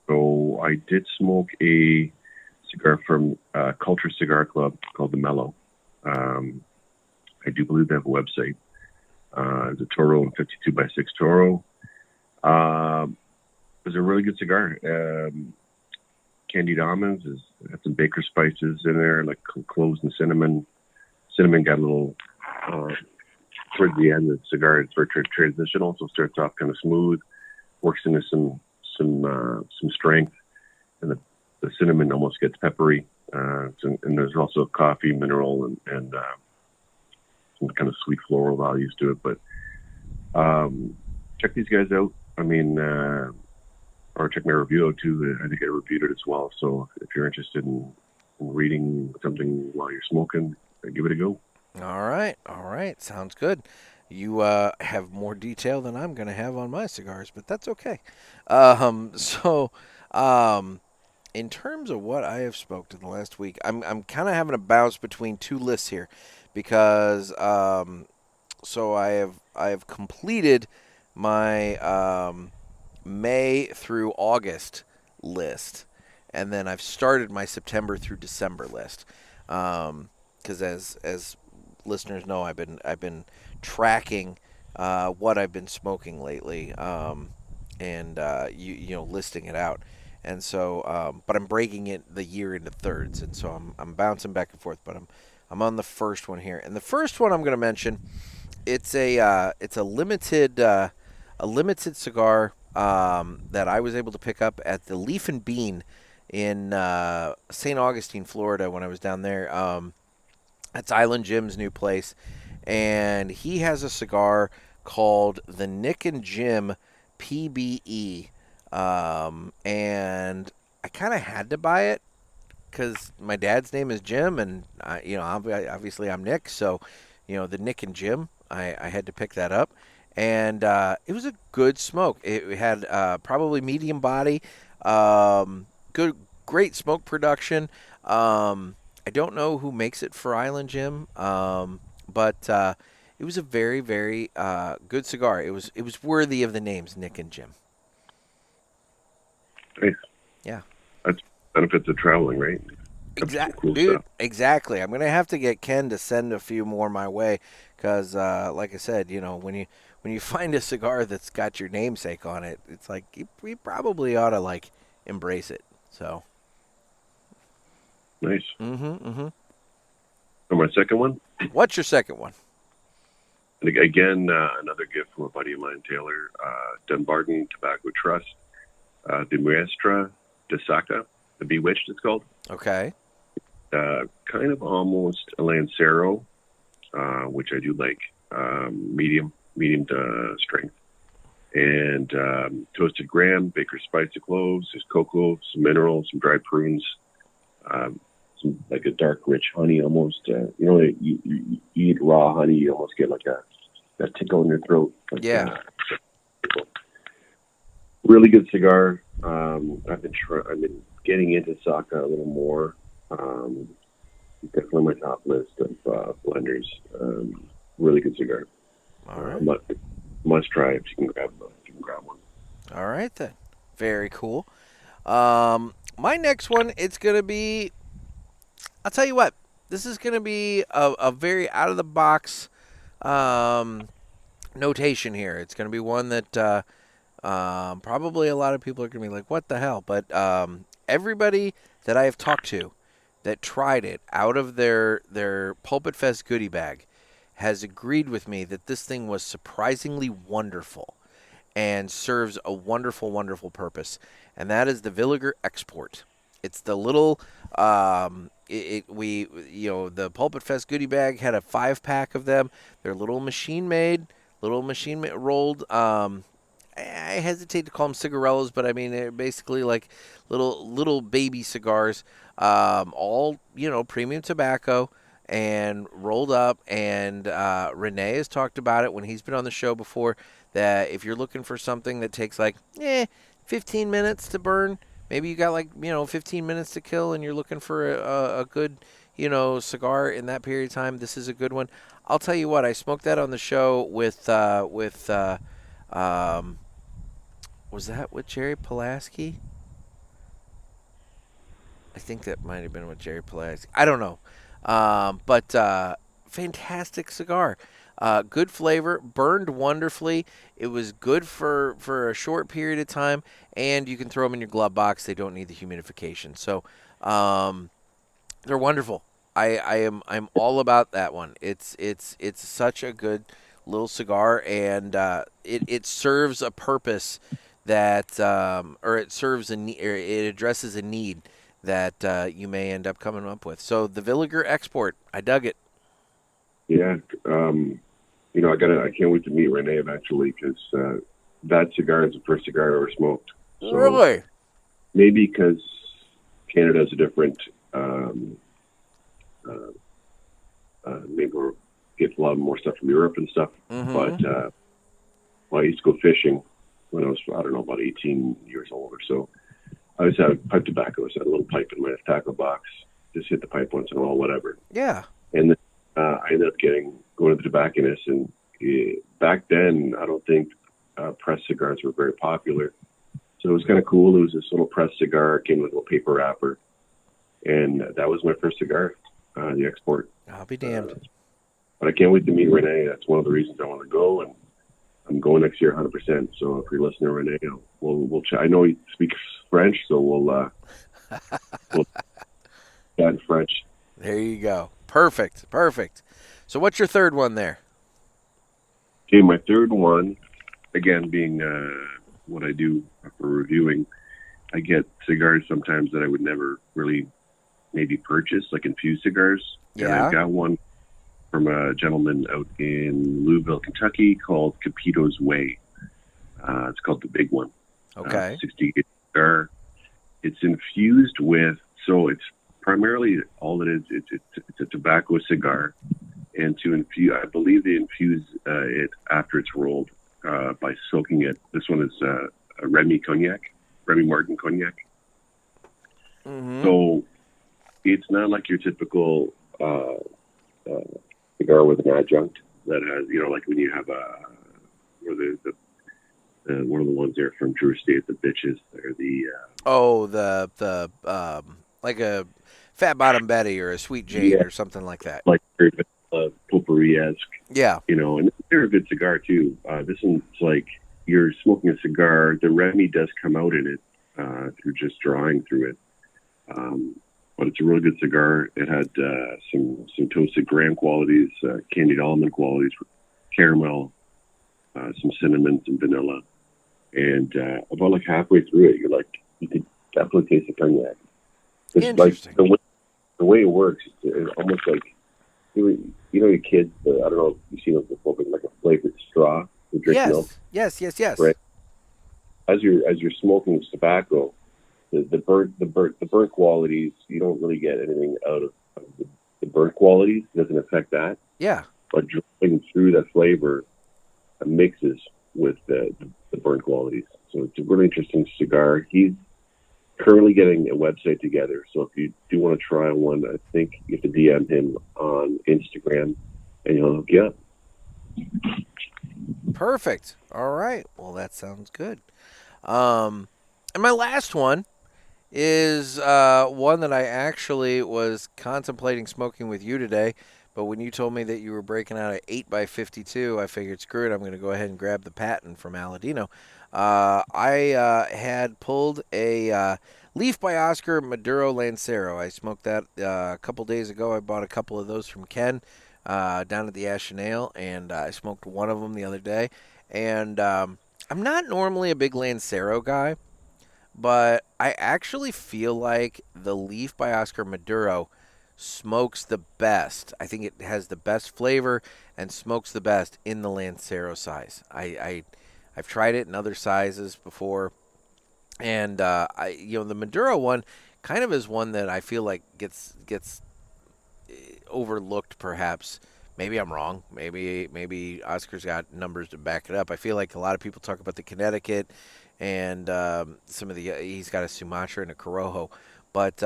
So I did smoke a cigar from Culture Cigar Club called the Mellow. I do believe they have a website. It's a Toro and 52 by 6 Toro. It was a really good cigar. Candied almonds, had some baker spices in there, like cloves and cinnamon. Cinnamon got a little towards the end of the cigar. It's very transitional, so it starts off kind of smooth, works into some strength, and the cinnamon almost gets peppery. And there's also coffee, mineral, and some kind of sweet floral values to it. But check these guys out. I mean, or check my review out too. I think I reviewed it as well. So if you're interested in reading something while you're smoking, give it a go. All right. Sounds good. You have more detail than I'm going to have on my cigars, but that's okay. In terms of what I have smoked in the last week, I'm kind of having a bounce between two lists here, because so I have completed my May through August list, and then I've started my September through December list. Because as listeners know, I've been tracking what I've been smoking lately, and listing it out. And so, but I'm breaking it the year into thirds, and so I'm bouncing back and forth. But I'm on the first one here, and the first one I'm going to mention, it's a limited cigar that I was able to pick up at the Leaf and Bean in St. Augustine, Florida, when I was down there. That's Island Jim's new place, and he has a cigar called the Nick and Jim PBE. And I kind of had to buy it because my dad's name is Jim, and obviously I'm Nick, so the Nick and Jim, I had to pick that up, and it was a good smoke. It had probably medium body, great smoke production. I don't know who makes it for Island Jim, but it was a very, very good cigar. It was worthy of the names Nick and Jim. Nice. Yeah. That's benefits of traveling, right? Exactly, cool dude. stuff. Exactly. I'm gonna have to get Ken to send a few more my way, because, like I said, when you find a cigar that's got your namesake on it, it's like we probably ought to embrace it. So. Nice. Mm-hmm. For my second one, What's your second one? and again, another gift from a buddy of mine, Taylor, Dunbarton Tobacco Trust, the Muestra de Saca, the Bewitched, it's called. Okay. Kind of almost a Lancero, which I do like, medium to strength. And toasted graham, baker's spice of cloves, there's cocoa, some minerals, some dried prunes, some like a dark, rich honey almost. You eat raw honey, you almost get like a tickle in your throat. Yeah. Really good cigar. I've been getting into Saka a little more. Definitely my top list of blenders. Really good cigar. All right. Must try if you can grab one. All right then. Very cool. My next one, it's gonna be. I'll tell you what. This is gonna be a very out of the box notation here. It's gonna be one that probably a lot of people are gonna be like, "What the hell?" But everybody that I have talked to that tried it out of their Pulpit Fest goodie bag has agreed with me that this thing was surprisingly wonderful and serves a wonderful, wonderful purpose. And that is the Villiger Export. It's the little, the Pulpit Fest goodie bag had a 5-pack of them. They're little machine rolled I hesitate to call them cigarellos, but I mean they're basically like little baby cigars, all premium tobacco and rolled up. And Renee has talked about it when he's been on the show before, that if you're looking for something that takes like 15 minutes to burn, maybe you got 15 minutes to kill, and you're looking for a good cigar in that period of time, this is a good one. I'll tell you what, I smoked that on the show with was that with Jerry Pulaski? I think that might have been with Jerry Pulaski. I don't know. But fantastic cigar. Good flavor, burned wonderfully. It was good for a short period of time, and you can throw them in your glove box. They don't need the humidification. So they're wonderful. I'm all about that one. It's such a good little cigar, and it serves a purpose that or it serves it addresses a need that you may end up coming up with. So the Villiger Export, I dug it. Yeah, I can't wait to meet Renee eventually, because that cigar is the first cigar I ever smoked. So really? Maybe because Canada has a different, maybe we'll get a lot more stuff from Europe and stuff. Mm-hmm. But I used to go fishing when I was, about 18 years old or so. I always had pipe tobacco. I had a little pipe in my tackle box. Just hit the pipe once in a while, whatever. Yeah. And then I ended up going to the tobacconist, and back then I don't think pressed cigars were very popular. So it was kind of cool. It was this little pressed cigar. It came with a little paper wrapper, and that was my first cigar, the Export. I'll be damned. But I can't wait to meet Renee. That's one of the reasons I want to go, and I'm going next year 100%. So if you're listening to Renee, we'll chat. I know he speaks French, so we'll chat in French. There you go. Perfect. So what's your third one there? Okay, my third one, again, being what I do for reviewing, I get cigars sometimes that I would never really maybe purchase, like infused cigars. Yeah. And I've got one from a gentleman out in Louisville, Kentucky, called Capito's Way. It's called the big one. Okay. 68 cigar. It's infused with, so it's primarily all it is. It's a tobacco cigar, and to infuse, I believe they infuse it after it's rolled by soaking it. This one is a Remy Martin cognac. Mm-hmm. So it's not like your typical cigar with an adjunct that has, like when you have the one of the ones there from Drew Estate, the bitches. They're the like a Fat Bottom Betty or a Sweet Jade or something like that. Like potpourri-esque. Yeah. And they're a good cigar too. This one's like you're smoking a cigar. The Remy does come out in it through just drawing through it. But it's a really good cigar. It had some toasted graham qualities, candied almond qualities, caramel, some cinnamon, some vanilla. And about like halfway through it, you could definitely taste the cognac. It's Interesting. Like the way it works, it's almost like, your kids, I don't know if you've seen it before, but like a flavored straw to drink milk. Yes. Right. As you're smoking tobacco, the burnt qualities, you don't really get anything out of the burnt qualities. It doesn't affect that. Yeah. But drinking through that flavor mixes with the burnt qualities. So it's a really interesting cigar. He's currently getting a website together. So if you do want to try one, I think you have to DM him on Instagram, and he'll hook you up. Perfect. All right. Well, that sounds good. And my last one is one that I actually was contemplating smoking with you today, but when you told me that you were breaking out an 8x52, I figured, screw it, I'm going to go ahead and grab the patent from Aladino. I had pulled a Leaf by Oscar Maduro Lancero. I smoked that a couple days ago. I bought a couple of those from Ken down at the Ash and Ale, and I smoked one of them the other day. And I'm not normally a big Lancero guy, but I actually feel like the Leaf by Oscar Maduro smokes the best. I think it has the best flavor and smokes the best in the Lancero size. I I've tried it in other sizes before, and the Maduro one kind of is one that I feel like gets overlooked, perhaps. Maybe I'm wrong. Maybe Oscar's got numbers to back it up. I feel like a lot of people talk about the Connecticut and some of the he's got a Sumatra and a Corojo, but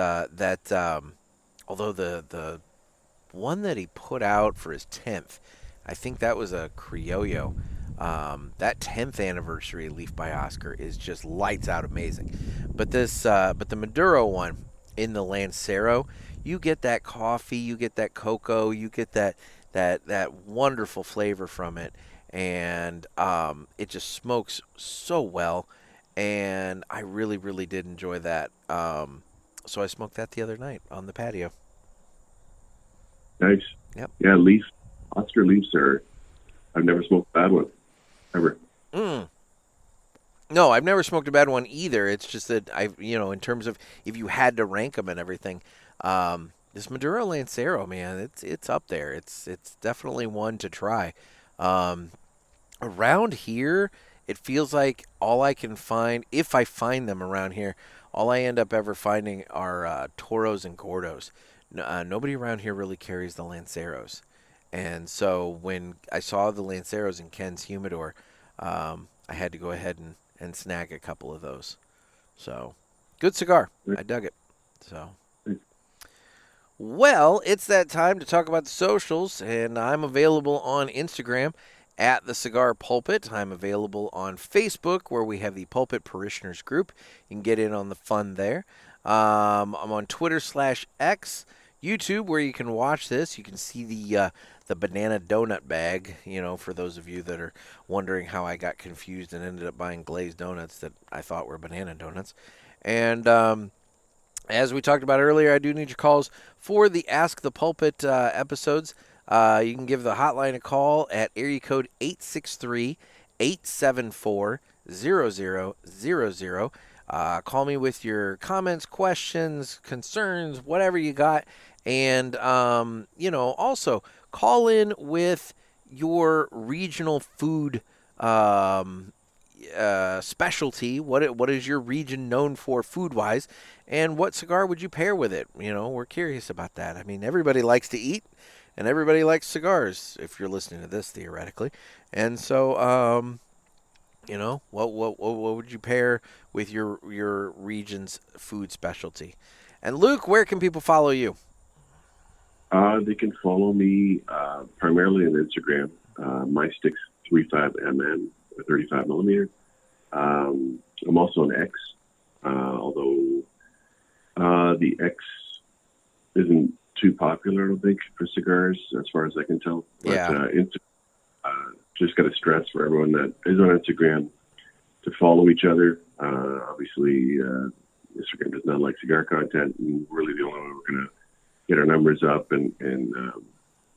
although the one that he put out for his 10th, I think that was a Criollo. That 10th anniversary Leaf by Oscar is just lights out amazing. But the Maduro one in the Lancero, you get that coffee, you get that cocoa, you get that wonderful flavor from it, and it just smokes so well, and I really, really did enjoy that. So I smoked that the other night on the patio. Nice. Yep. Yeah, Oscar Leafs I've never smoked a bad one, ever. No, I've never smoked a bad one either. It's just that in terms of if you had to rank them and everything, this Maduro Lancero, man, it's up there. It's definitely one to try. Around here, it feels like all I can find, if I find them around here, all I end up ever finding are Toros and Gordos. Nobody around here really carries the Lanceros. And so when I saw the Lanceros in Ken's Humidor, I had to go ahead and snag a couple of those. So, good cigar. I dug it. So, well, it's that time to talk about the socials, and I'm available on Instagram at the Cigar Pulpit. I'm available on Facebook, where we have the Pulpit Parishioners group. You can get in on the fun there. I'm on Twitter/X, YouTube, where you can watch this. You can see the banana donut bag, for those of you that are wondering how I got confused and ended up buying glazed donuts that I thought were banana donuts. And as we talked about earlier, I do need your calls for the Ask the Pulpit episodes. You can give the hotline a call at area code 863-874-0000. Call me with your comments, questions, concerns, whatever you got. And, also call in with your regional food specialty. What is your region known for food-wise? And what cigar would you pair with it? We're curious about that. I mean, everybody likes to eat, and everybody likes cigars, if you're listening to this, theoretically. And so, what would you pair with your region's food specialty? And Luke, where can people follow you? They can follow me primarily on Instagram, mysticks35mm, 35mm. I'm also on X, although the X isn't too popular, I don't think, for cigars, as far as I can tell. But, yeah. Just got to stress for everyone that is on Instagram to follow each other. Obviously, Instagram does not like cigar content, and really the only way we're going to get our numbers up and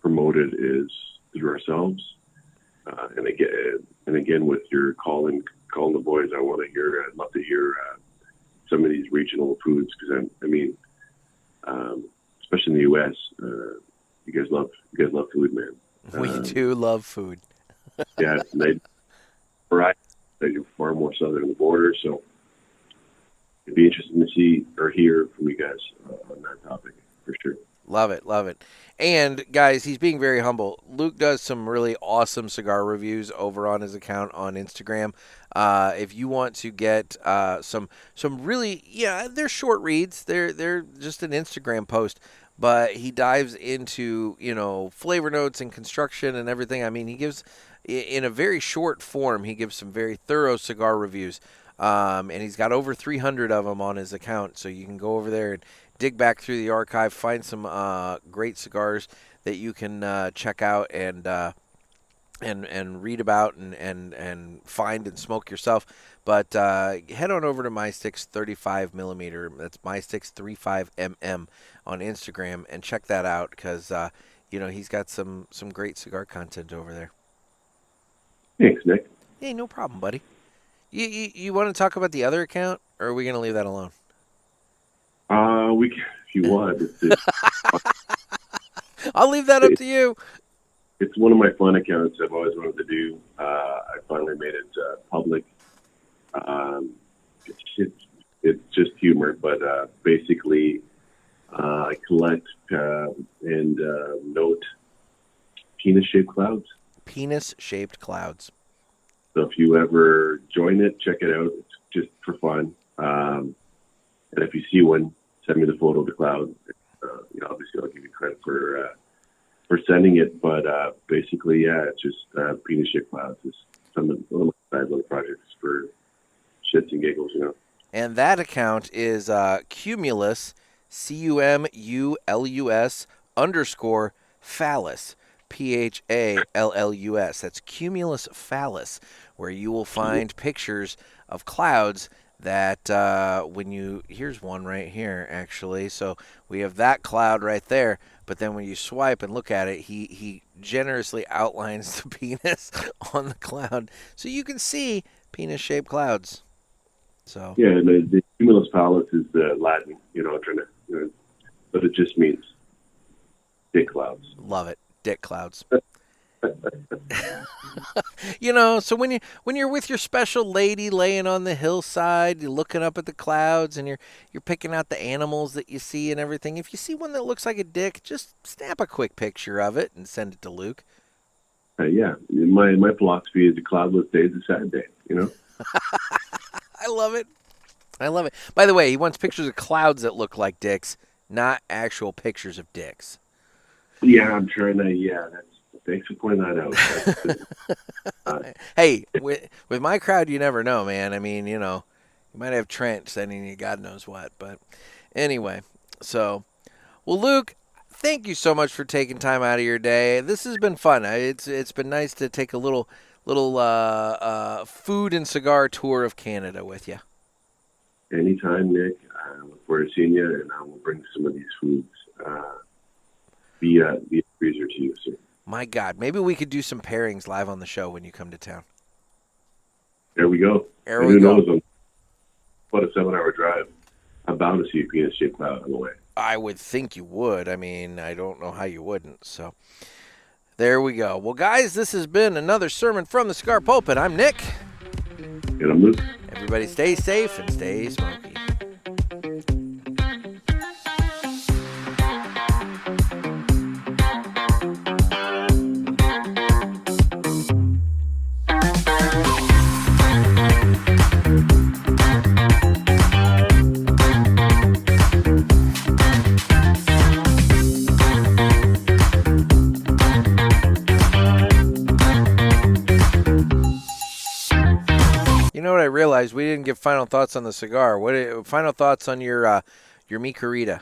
promote it is through ourselves. And again, with your calling the boys, I'd love to hear some of these regional foods, because especially in the U.S., you guys love food, man. We do love food. Yeah, they do far more southern than the border, so it'd be interesting to see or hear from you guys on that topic for sure. Love it. And guys, he's being very humble. Luke does some really awesome cigar reviews over on his account on Instagram. If you want to get some really, they're short reads. They're just an Instagram post, but he dives into flavor notes and construction and everything. I mean, he gives in a very short form. He gives some very thorough cigar reviews, and he's got over 300 of them on his account. So you can go over there and dig back through the archive, find some great cigars that you can check out and read about and find and smoke yourself. But head on over to mysticks35mm. That's mysticks35mm on Instagram, and check that out, because he's got some great cigar content over there. Thanks, Nick. Hey, no problem, buddy. You want to talk about the other account, or are we going to leave that alone? We can, if you want. I'll leave that up to you. it's one of my fun accounts I've always wanted to do. I finally made it public. It's just humor, but basically I collect and note penis-shaped clouds. Penis-shaped clouds. So if you ever join it, check it out. It's just for fun. And if you see one, send me the photo of the cloud. Obviously I'll give you credit for sending it, but basically, yeah, it's just penis-shaped clouds. It's one of my side little projects for shits and giggles, And that account is Cumulus, CUMULUS _ phallus, PHALLUS. That's Cumulus phallus, where you will find pictures of clouds that here's one right here, actually. So we have that cloud right there, but then when you swipe and look at it, he generously outlines the penis on the cloud, so you can see penis-shaped clouds. So yeah, the cumulus phallus is Latin, but it just means dick clouds. Love it, dick clouds. So when you're with your special lady laying on the hillside, you're looking up at the clouds and you're picking out the animals that you see and everything. If you see one that looks like a dick, just snap a quick picture of it and send it to Luke. Yeah, my philosophy is a cloudless day is a sad day. I love it. By the way, he wants pictures of clouds that look like dicks, not actual pictures of dicks. Yeah, I'm trying to. Yeah, thanks for pointing that out. Hey, with my crowd, you never know, man. I mean, you might have Trent sending you God knows what. But anyway, well, Luke, thank you so much for taking time out of your day. This has been fun. It's been nice to take a little food and cigar tour of Canada with you. Anytime, Nick. I look forward to seeing you, and I will bring some of these foods via freezer to you, sir. My God, maybe we could do some pairings live on the show when you come to town. There we go. Who knows? About a 7-hour drive. I'm bound to see a penis-shaped cloud on the way. I would think you would. I mean, I don't know how you wouldn't. So there we go. Well, guys, this has been another sermon from the Cigar Pulpit. I'm Nick. And I'm Luke. Everybody stay safe and stay smoky. You know what I realized? We didn't give final thoughts on the cigar. Final thoughts on your Mi Querida?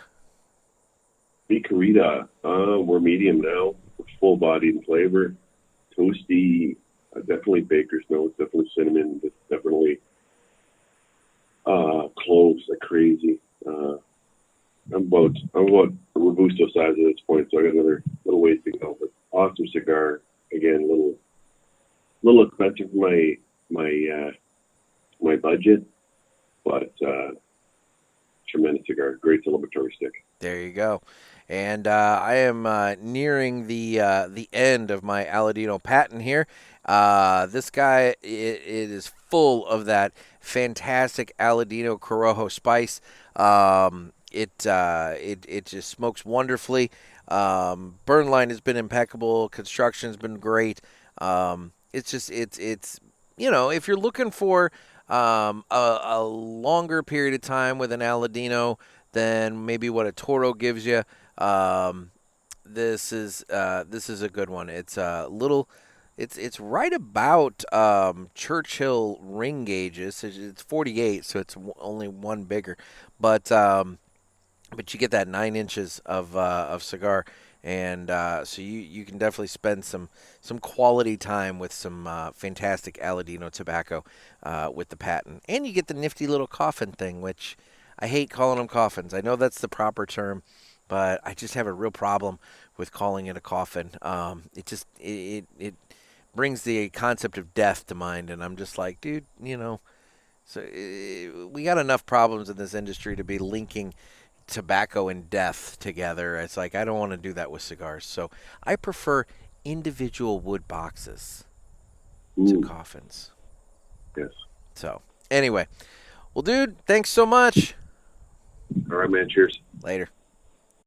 Mi Querida, we're medium now. We're full-bodied in flavor. Toasty, definitely baker's notes, definitely cinnamon, definitely cloves like crazy. I'm about Robusto size at this point, so I got another little ways to go. But awesome cigar. Again, little expensive for my budget, but tremendous cigar. Great celebratory stick. There you go. And I am nearing the end of my Aladino patent here. This guy, it is full of that fantastic Aladino Corojo spice. It just smokes wonderfully. Burn line has been impeccable. Construction's been great. It's if you're looking for a longer period of time with an Aladino than maybe what a Toro gives you, this is a good one. It's a little. It's right about Churchill ring gauges. It's 48, so it's only one bigger, but you get that 9 inches of cigar, and so you can definitely spend some quality time with some fantastic Aladino tobacco with the patent, and you get the nifty little coffin thing, which I hate calling them coffins. I know that's the proper term, but I just have a real problem with calling it a coffin. It brings the concept of death to mind, and I'm just like, dude, so we got enough problems in this industry to be linking tobacco and death together. It's like, I don't want to do that with cigars. So I prefer individual wood boxes Ooh, to coffins. yes. So, anyway. Well, dude, thanks so much. All right, man. Cheers. Later.